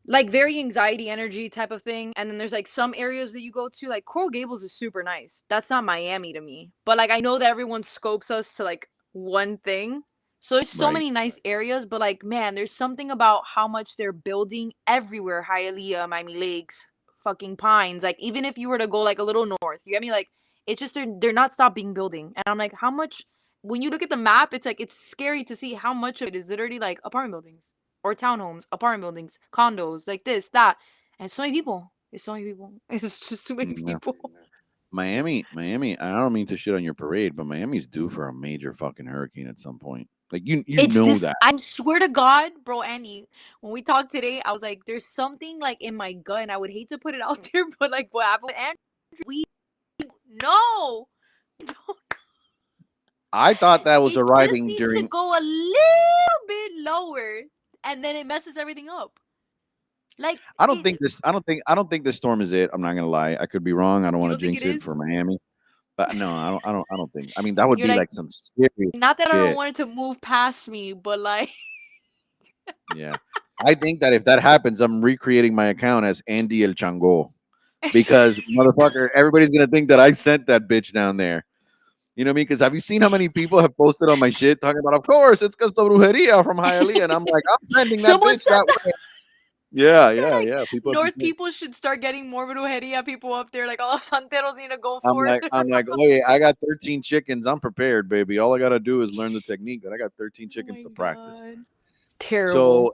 B: very anxiety energy type of thing. And then there's like some areas that you go to, like Coral Gables is super nice. That's not Miami to me. But like I know that everyone scopes us to like one thing. So there's so
A: Right.
B: many nice areas, but like man, there's something about how much they're building everywhere. Hialeah, Miami Lakes, fucking Pines. Like even if you were to go like a little north, you get me? Like it's just they're not stopping building. And I'm like, how much when you look at the map, it's like it's scary to see how much of it is literally like apartment buildings or townhomes, apartment buildings, condos, like this, that, and so many people. It's so many people. It's just too many
A: Yeah.
B: people.
A: Miami. I don't mean to shit on your parade, but Miami's due for a major fucking hurricane at some point. Like you
B: It's
A: know
B: this.
A: that.
B: I swear to God, bro, Andy. When we talked today, I was like, "There's something like in my gut, and I would hate to put it out there, but like what happened with Andrew, we no,
A: I thought that was
B: it just
A: arriving
B: needs to
A: during.
B: go a little bit lower, and then it messes everything up. Like
A: I don't think
B: it,
A: this. I don't think this storm is it. I'm not gonna lie. I could be wrong. I don't
B: you
A: want to
B: don't think it
A: jinx it
B: is?
A: for Miami, but no, I don't think. I mean, that would
B: You're
A: be
B: like,
A: like some serious
B: not that I don't
A: shit.
B: want it to move past me, but like
A: Yeah, I think that if that happens, I'm recreating my account as Andy El Chango because motherfucker, everybody's gonna think that I sent that bitch down there. You know what I mean? Because have you seen how many people have posted on my shit talking about, of course, it's because the brujeria from Hialeah, and I'm like, I'm sending that
B: someone
A: bitch
B: said
A: that
B: that.
A: way. Yeah,
B: They're
A: yeah,
B: like,
A: yeah. People have been
B: North
A: saying.
B: people should start getting more brujeria people up there. Like all santeros need to go for it.
A: I'm like, oh yeah, I got 13 chickens. I'm prepared, baby. All I gotta do is learn the technique, but I got 13
B: Oh
A: chickens
B: my
A: to practice.
B: god. Terrible.
A: So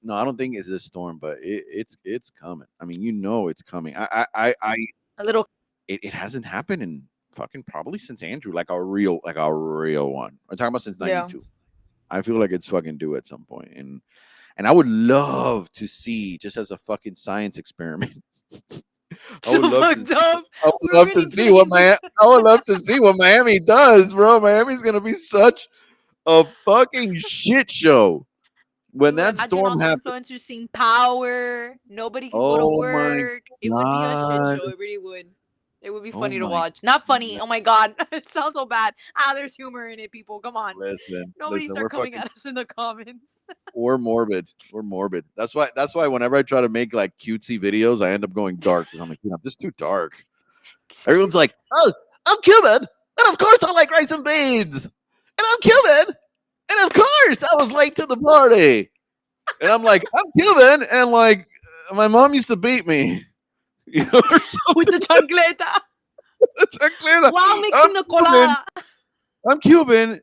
A: no, I don't think it's this storm, but it's coming. I mean, you know, it's coming.
B: A little
A: It hasn't happened in fucking probably since Andrew, like a real one. I'm talking about since
B: yeah.
A: '92. I feel like it's fucking due at some point, and I would love to see just as a fucking science experiment. I would
B: So
A: love to
B: fucked up.
A: I would
B: We're
A: love to
B: really
A: see what
B: playing with
A: I would love to see what Miami does, bro. Miami's gonna be such a fucking shit show when
B: dude.
A: that
B: Imagine all
A: storm
B: the
A: happens.
B: influencers seeing power. Nobody can go to
A: Oh my
B: work. It would be a shit
A: god.
B: show. It really would. It would be
A: Oh
B: funny to
A: my
B: watch. Not funny.
A: god.
B: Oh my god. It sounds so bad. Ah, there's humor in it, people. Come on. Nobody
A: Listen,
B: start coming at us in the comments.
A: we're morbid. We're morbid. That's why whenever I try to make like cutesy videos, I end up going dark because I'm like, I'm just too dark. Everyone's like, oh, I'm Cuban, and of course I like rice and beans, and I'm Cuban, and of course I was late to the party. And I'm like, I'm Cuban, and like my mom used to beat me, you know, or
B: With the chancleta.
A: something.
B: Wow,
A: I'm
B: mixing the
A: Cuban.
B: colada.
A: I'm Cuban,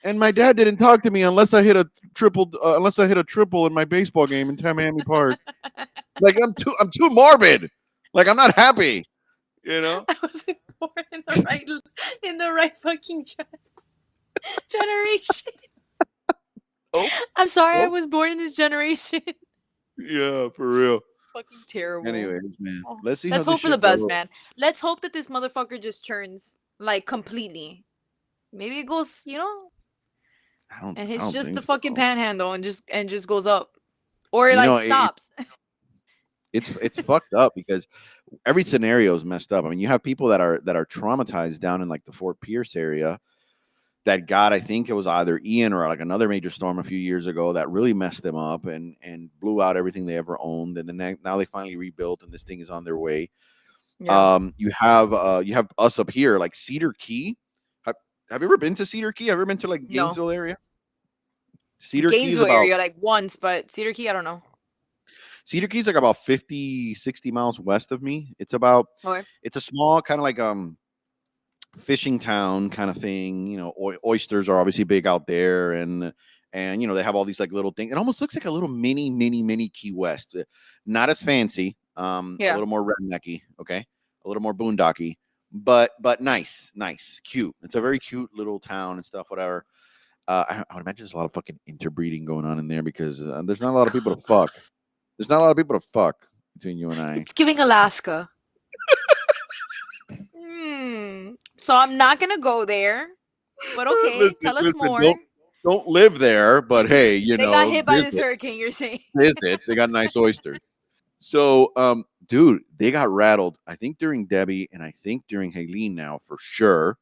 A: and my dad didn't talk to me unless I hit a triple in my baseball game in Miami Park. Like I'm too morbid. Like I'm not happy, you know.
B: I wasn't born in the right fucking generation.
A: Oh,
B: I'm sorry I
A: oh,
B: was born in this generation.
A: yeah, for real.
B: Fucking terrible.
A: Anyways, man,
B: Oh,
A: let's see how
B: let's
A: this
B: hope for the
A: shit
B: best,
A: goes.
B: man. Let's hope that this motherfucker just turns like completely. Maybe it goes, and
A: I
B: hits
A: don't
B: just the
A: think
B: fucking
A: so.
B: panhandle and just goes up. Or
A: You
B: like
A: know,
B: stops.
A: it's fucked up because every scenario is messed up. I mean, you have people that are traumatized down in like the Fort Pierce area that got, I think it was either Ian or like another major storm a few years ago that really messed them up and blew out everything they ever owned. And then now they finally rebuilt and this thing is on their way.
B: Yeah.
A: You have us up here like Cedar Key. Have, have you ever been to Cedar Key? Have you ever been to like
B: No.
A: Gainesville area? Cedar Key is
B: Gainesville
A: about
B: area like once, but Cedar Key, I don't know.
A: Cedar Key is like about 50, 60 miles west of me.
B: Okay.
A: It's a small kind of like fishing town kind of thing. You know, oysters are obviously big out there, and you know they have all these like little things. It almost looks like a little mini Key West. Not as fancy, a
B: Yeah.
A: little more rednecky, okay, a little more boondocky, but nice, cute. It's a very cute little town and stuff, whatever. I would imagine there's a lot of fucking interbreeding going on in there because there's not a lot of people to fuck. There's not a lot of people to fuck between you and I.
B: It's giving Alaska. So I'm not gonna go there. But okay,
A: Listen,
B: tell us
A: listen.
B: more.
A: don't live there, but hey,
B: They got hit by this hurricane, you're saying?
A: visit. They got nice oysters. So, dude, they got rattled. I think during Debbie, and I think during Helene now for sure.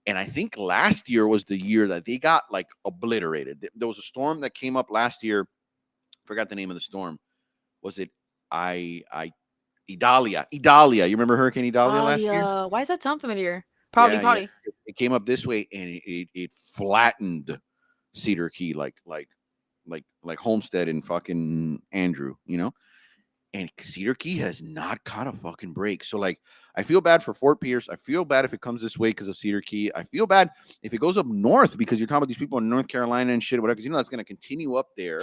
A: And I think last year was the year that they got like obliterated. There was a storm that came up last year. Forgot the name of the storm. Was it I Idalia? Idalia. You remember Hurricane Idalia last year?
B: Dahlia. Why does that sound familiar? Probably,
A: Yeah, yeah.
B: probably.
A: It came up this way and it flattened Cedar Key like Homestead and fucking Andrew, you know? And Cedar Key has not caught a fucking break. So like I feel bad for Fort Pierce. I feel bad if it comes this way because of Cedar Key. I feel bad if it goes up north because you're talking about these people in North Carolina and shit, whatever. Because you know that's going to continue up there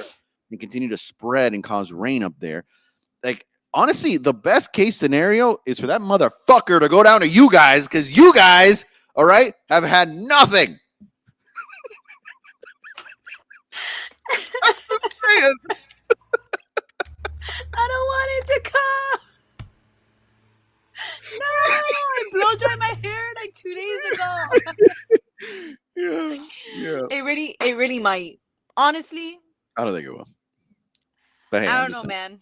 A: and continue to spread and cause rain up there. Like honestly, the best case scenario is for that motherfucker to go down to you guys because you guys, all right, have had nothing.
B: I don't want it to come. No, I blow dried my hair like 2 days ago.
A: Yeah.
B: It really might. Honestly,
A: I don't think it will. But hey,
B: I
A: I'm
B: don't
A: just
B: know,
A: saying.
B: man.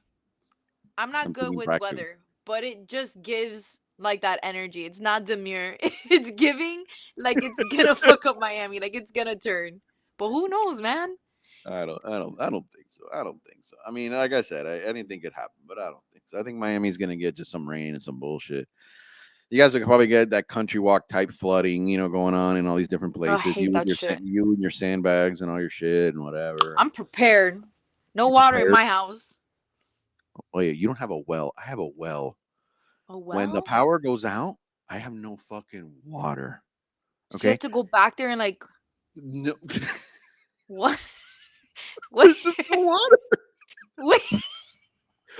B: I'm not
A: I'm
B: good
A: thinking
B: with
A: practical.
B: weather, but it just gives like that energy. It's not demure. It's giving like it's gonna fuck up Miami, like it's gonna turn. But who knows, man?
A: I don't think so. I don't think so. I mean, like I said, I didn't think it happened, but I don't think so. I think Miami's gonna get just some rain and some bullshit. You guys will probably get that country walk type flooding, you know, going on in all these different
B: Oh, I
A: places.
B: hate that shit.
A: You and your sandbags and all your shit and whatever.
B: I'm prepared. No
A: You
B: water in
A: prepared.
B: my house.
A: Oh yeah, you don't have a well. I have a well.
B: Oh
A: When the
B: well.
A: power goes out, I have no fucking water.
B: So you have
A: Okay.
B: to go back there and like
A: No,
B: what? What?
A: there's just no water.
B: Wait.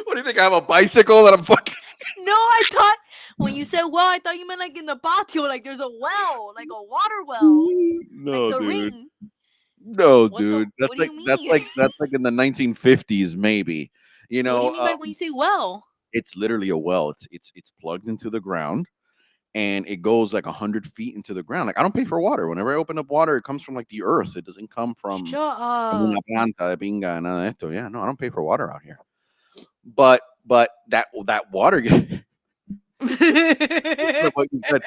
A: What do you think? I have a bicycle that I'm fucking.
B: No, I thought when you said well, I thought you meant like in the patio, like there's a well, like a water well, like
A: No,
B: the
A: dude.
B: ring.
A: No,
B: What's a?
A: dude.
B: What do you mean?
A: That's like in the 1950s, maybe. You
B: So what do
A: know,
B: you mean by when you say well?
A: it's literally a well. It's plugged into the ground, and it goes like 100 feet into the ground. Like I don't pay for water. Whenever I open up water, it comes from like the earth. It doesn't come
B: Shut
A: from una
B: up.
A: planta de pinga, nada de esto. Yeah, no, I don't pay for water out here. But that water what you said,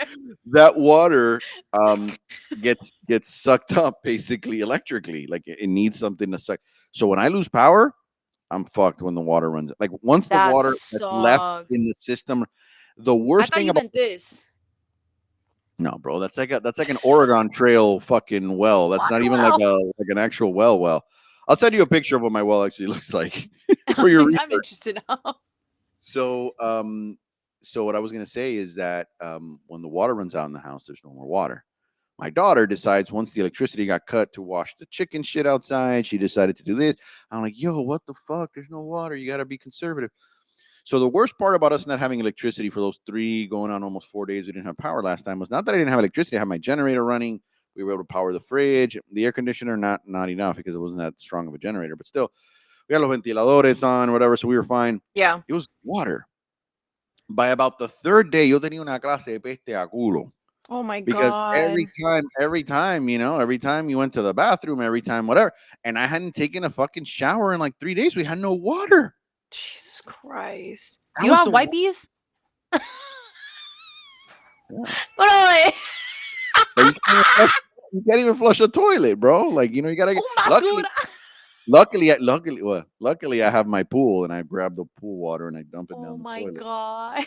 A: that water gets sucked up basically electrically. Like it needs something to suck. So when I lose power, I'm fucked when the water runs. Like once the
B: That
A: water that's left
B: sucks.
A: in the system, the
B: I
A: worst
B: thought
A: thing
B: you
A: about
B: meant this.
A: no, bro, that's like an Oregon Trail fucking well. That's not
B: Water
A: even
B: well.
A: like an actual well. I'll send you a picture of what my well actually looks like for your
B: I'm
A: research.
B: interested now.
A: So, so what I was gonna say is that when the water runs out in the house, there's no more water. My daughter decides once the electricity got cut to wash the chicken shit outside. She decided to do this. I'm like, yo, what the fuck? There's no water. You got to be conservative. So the worst part about us not having electricity for those 3 going on almost 4 days we didn't have power last time was not that I didn't have electricity. I had my generator running. We were able to power the fridge, the air conditioner, not enough because it wasn't that strong of a generator. But still, we had los ventiladores on, whatever, so we were fine.
B: Yeah.
A: It was water. By about the third day, yo tenía una clase de peste a culo.
B: Oh my
A: Because
B: god.
A: every time you went to the bathroom, every time, whatever, and I hadn't taken a fucking shower in like 3 days. We had no water.
B: Jesus Christ.
A: That
B: You
A: was
B: don't
A: the
B: have white bees?
A: yeah.
B: But oh,
A: But you can't even flush a toilet, bro. Like you gotta get.
B: un basura.
A: Luckily, I have my pool, and I grab the pool water and I dump it
B: Oh
A: down the
B: my
A: toilet.
B: god.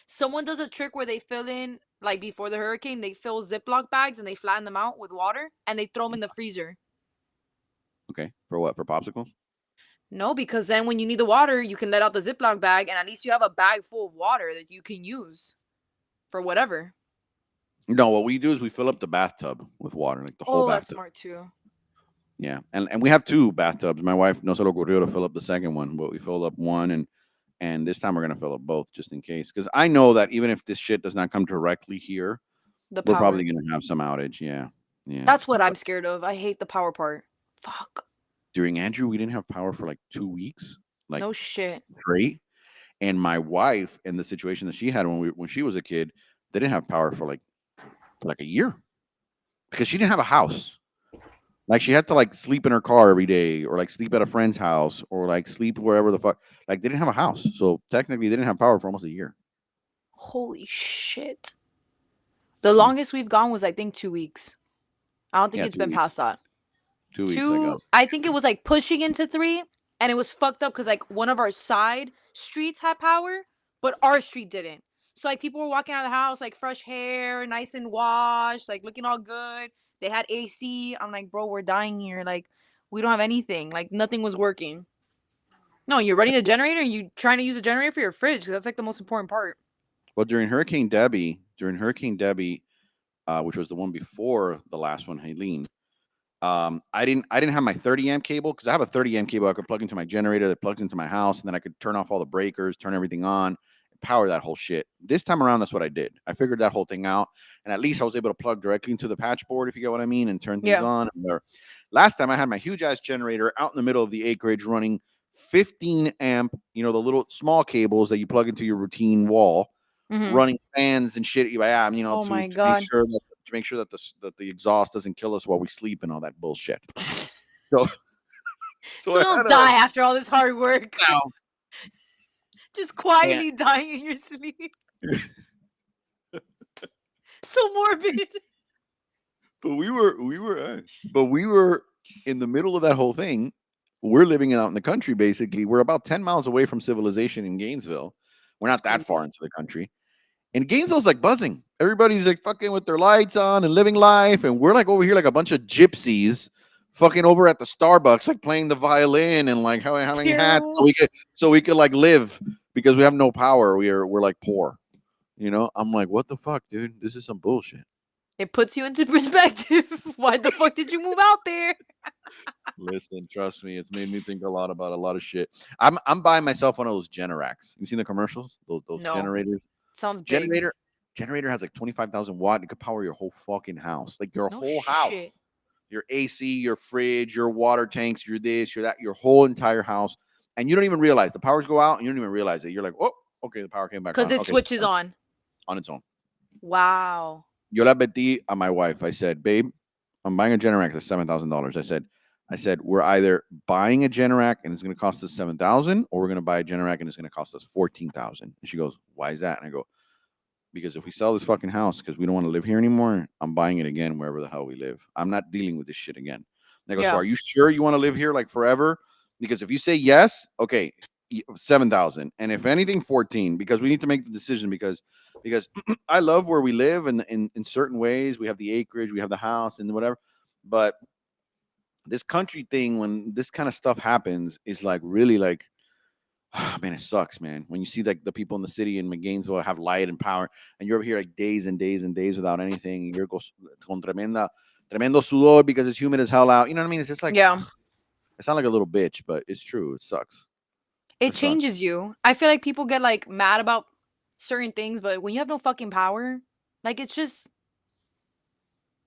B: Someone does a trick where they fill in, like before the hurricane, they fill Ziploc bags and they flatten them out with water and they throw them in the freezer.
A: Okay, for what? For popsicles?
B: No, because then when you need the water, you can let out the Ziploc bag and at least you have a bag full of water that you can use for whatever.
A: No, what we do is we fill up the bathtub with water, like the whole
B: Oh, that's
A: bathtub.
B: smart too.
A: Yeah, and we have 2 bathtubs. My wife no se le ocurrió to fill up the second one, but we filled up one, and this time we're gonna fill up both just in case. Because I know that even if this shit does not come directly here,
B: The
A: we're
B: power.
A: probably gonna have some outage. Yeah, yeah.
B: That's what I'm scared of. I hate the power part. Fuck.
A: During Andrew, we didn't have power for like 2 weeks, like
B: No shit.
A: straight. And my wife, and the situation that she had when she was a kid, they didn't have power for like a year because she didn't have a house. Like she had to like sleep in her car every day, or like sleep at a friend's house, or like sleep wherever the fuck. Like they didn't have a house, so technically they didn't have power for almost a year.
B: Holy shit. The
A: Yeah,
B: longest we've gone was I think 2 weeks. I don't think
A: yeah,
B: it's
A: 2
B: been
A: weeks.
B: past that.
A: 2 weeks, I got.
B: Two, I think it was like pushing into three, and it was fucked up because like one of our side streets had power, but our street didn't. So like people were walking out of the house like fresh hair, nice and washed, like looking all good. They had AC. I'm like, bro, we're dying here. Like we don't have anything. Like nothing was working. No, you're running the generator. You trying to use a generator for your fridge because that's like the most important part.
A: Well, during Hurricane Debbie, which was the one before the last one, Helene. I didn't have my 30 amp cable because I have a 30 amp cable I could plug into my generator that plugs into my house, and then I could turn off all the breakers, turn everything on, and power that whole shit. This time around, that's what I did. I figured that whole thing out, and at least I was able to plug directly into the patch board, if you get what I mean, and turn things
B: Yeah.
A: on. Last time I had my huge ass generator out in the middle of the acreage running 15 amp, the little small cables that you plug into your routine wall,
B: Mm-hmm.
A: running fans and shit. Yeah,
B: Oh
A: to
B: my
A: make
B: god.
A: sure that the exhaust doesn't kill us while we sleep and all that bullshit. So, so
B: So
A: I
B: don't
A: had a
B: die after all this hard work.
A: now,
B: Just
A: and
B: quietly dying in your sleep. So morbid.
A: but we were in the middle of that whole thing. We're living out in the country basically. We're about 10 miles away from civilization in Gainesville. We're
B: That's
A: not that far
B: crazy.
A: into the country. And Gainesville's like buzzing. Everybody's like fucking with their lights on and living life. And we're like over here like a bunch of gypsies fucking over at the Starbucks, like playing the violin and like having hats
B: Terrible.
A: so we could like live because we have no power. We're like poor. I'm like, what the fuck, dude? This is some bullshit.
B: It puts you into perspective. Why the fuck did you move out there?
A: Listen, trust me, it's made me think a lot about a lot of shit. I'm buying myself one of those Generacs. You seen the commercials? Those
B: No.
A: generators.
B: Sounds big.
A: Generator has like 25,000 watt. It could power your whole fucking house, like your
B: No
A: whole house,
B: shit.
A: your AC, your fridge, your water tanks, your this, your that, your whole entire house, and you don't even realize the powers go out, and you don't even realize it. You're like, oh, okay, the power came back
B: Because
A: on.
B: it
A: Okay,
B: switches on.
A: on its own.
B: Wow.
A: Yo la betí a my wife. I said, babe, I'm buying a Generac at $7,000. I said, we're either buying a Generac and it's going to cost us 7,000, or we're going to buy a Generac and it's going to cost us 14,000. And she goes, why is that? And I go, because if we sell this fucking house because we don't want to live here anymore, I'm buying it again wherever the hell we live. I'm not dealing with this shit again. And I go, so
B: Yeah.
A: are you sure you want to live here like forever? Because if you say yes, okay, 7,000, and if anything, 14, because we need to make the decision because I love where we live, and in certain ways we have the acreage, we have the house, and whatever, but this country thing, when this kind of stuff happens, is like really like, man, it sucks, man. When you see like the people in the city in Gainesville have light and power, and you're over here like days and days and days without anything, and you're con tremendo sudor because it's humid as hell out. You know what I mean? It's just like,
B: Yeah.
A: I sound like a little bitch, but it's true. It sucks.
B: It
A: It sucks.
B: changes you. I feel like people get like mad about certain things, but when you have no fucking power, like it's just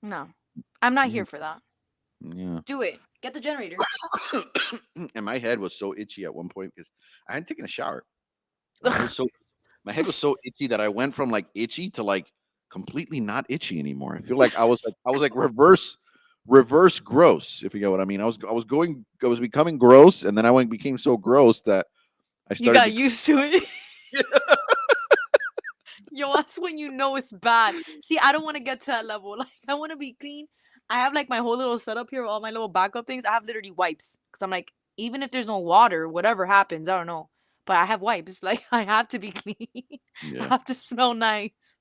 B: no. I'm not
A: Mhm.
B: here for that.
A: Yeah.
B: Do it. Get the generator.
A: And my head was so itchy at one point because I hadn't taken a shower. My head was so itchy that I went from like itchy to like completely not itchy anymore. I feel like I was like reverse gross, if you get what I mean. I was becoming gross, and then became so gross that I
B: You
A: started
B: got
A: becoming.
B: used to it. Yo, that's when you know it's bad. See, I don't want to get to that level. Like, I want to be clean. I have like my whole little setup here, all my little backup things. I have literally wipes because I'm like, even if there's no water, whatever happens, I don't know. But I have wipes. Like, I have to be clean. I
A: Yeah.
B: have to smell nice.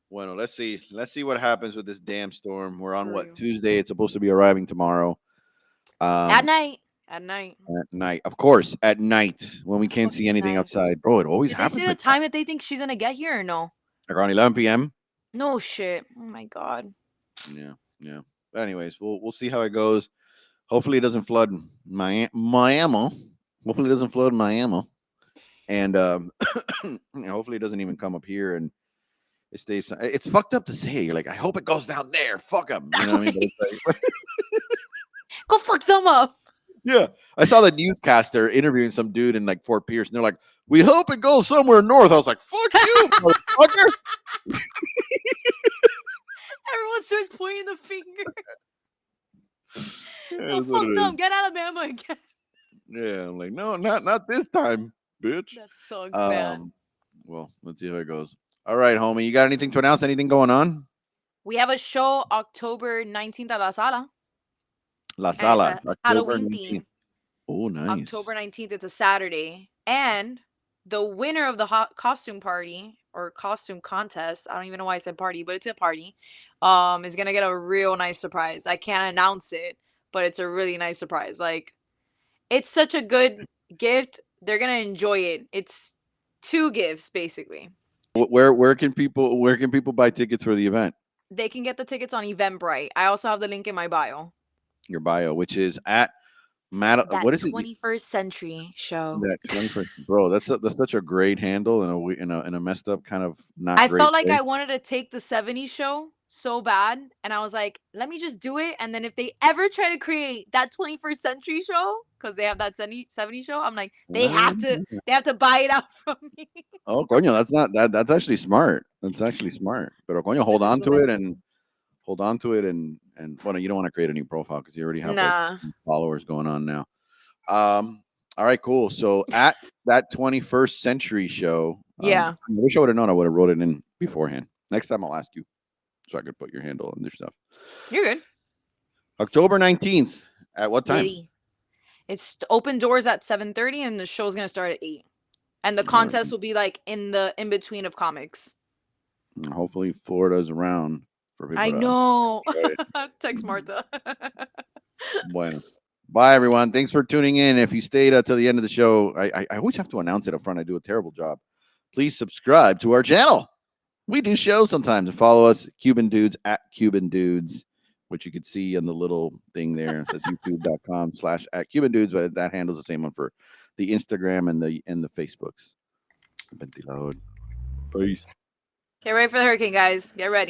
A: Well, let's see what happens with this damn storm. We're on
B: For
A: what,
B: real.
A: Tuesday? It's supposed to be arriving tomorrow.
B: At
A: Um,
B: night. At night.
A: at night, of course, at night when we can't see
B: Fucking
A: anything
B: night.
A: outside, bro. It always
B: Did they say
A: happens
B: the
A: like that.
B: time that they think she's gonna get here or no?
A: Around 11 p.m.
B: No shit. Oh my god.
A: Yeah, yeah. But anyways, we'll see how it goes. Hopefully, it doesn't flood Miami. Hopefully, it doesn't flood Miami, and hopefully, it doesn't even come up here and it stays. It's fucked up to say. You're like, I hope it goes down there. Fuck them. You know what I mean? But it's like,
B: Go fuck them up.
A: yeah, I saw the newscaster interviewing some dude in like Fort Pierce, and they're like, "We hope it goes somewhere north." I was like, "Fuck you, motherfucker!"
B: Everyone starts pointing the finger. No,
A: That's what
B: fuck
A: it
B: them.
A: is.
B: Get Alabama again.
A: Yeah, I'm like, no, not this time, bitch.
B: That sucks, man.
A: Um, well, let's see how it goes. All right, homie. You got anything to announce? Anything going on?
B: We have a show October 19th at La Sala,
A: La
B: and it's
A: Salas,
B: a
A: October
B: Halloween
A: 19th.
B: theme.
A: Oh, nice.
B: October 19th, it's a Saturday. And the winner of the costume party or costume contest, I don't even know why I said party, but it's a party, is gonna get a real nice surprise. I can't announce it, but it's a really nice surprise. Like, it's such a good gift. They're gonna enjoy it. It's two gifts basically.
A: Where can people buy tickets for the event?
B: They can get the tickets on Eventbrite. I also have the link in my bio.
A: Your bio, which is at
B: That
A: what is it?
B: 21st century show.
A: That 21st, bro. That's such a great handle in a messed up kind of not
B: I
A: great
B: felt like
A: way.
B: I wanted to take the 70s show so bad, and I was like, let me just do it. And then if they ever try to create that 21st century show, because they have that 70s show, I'm like, they have to buy it out from me.
A: Oh, coño, that's not that. That's actually smart. That's actually smart. Pero coño,
B: This is
A: hold on to it, and well, no, you don't want to create a new profile because you already have like
B: nah.
A: followers going on now. All right, cool. So at that 21st century show,
B: Yeah.
A: I wish I would have known. I would have wrote it in beforehand. Next time I'll ask you so I could put your handle on this stuff.
B: You're good.
A: October 19th. At what time?
B: Yitty. It's open doors at 7:30 and the show's gonna start at 8. And the
A: All right.
B: contest will be like in the in between of comics.
A: Hopefully Florida's around for people
B: I
A: to
B: know.
A: enjoy it.
B: Text Martha.
A: Bueno. Bye, everyone. Thanks for tuning in. If you stayed till the end of the show, I always have to announce it up front. I do a terrible job. Please subscribe to our channel. We do shows sometimes. And follow us, Cuban Dudes, at Cuban Dudes, which you could see on the little thing there. It says youtube.com/at Cuban Dudes, but that handles the same one for the Instagram and the Facebooks. Ventilador. Peace.
B: Get ready for the hurricane, guys. Get ready.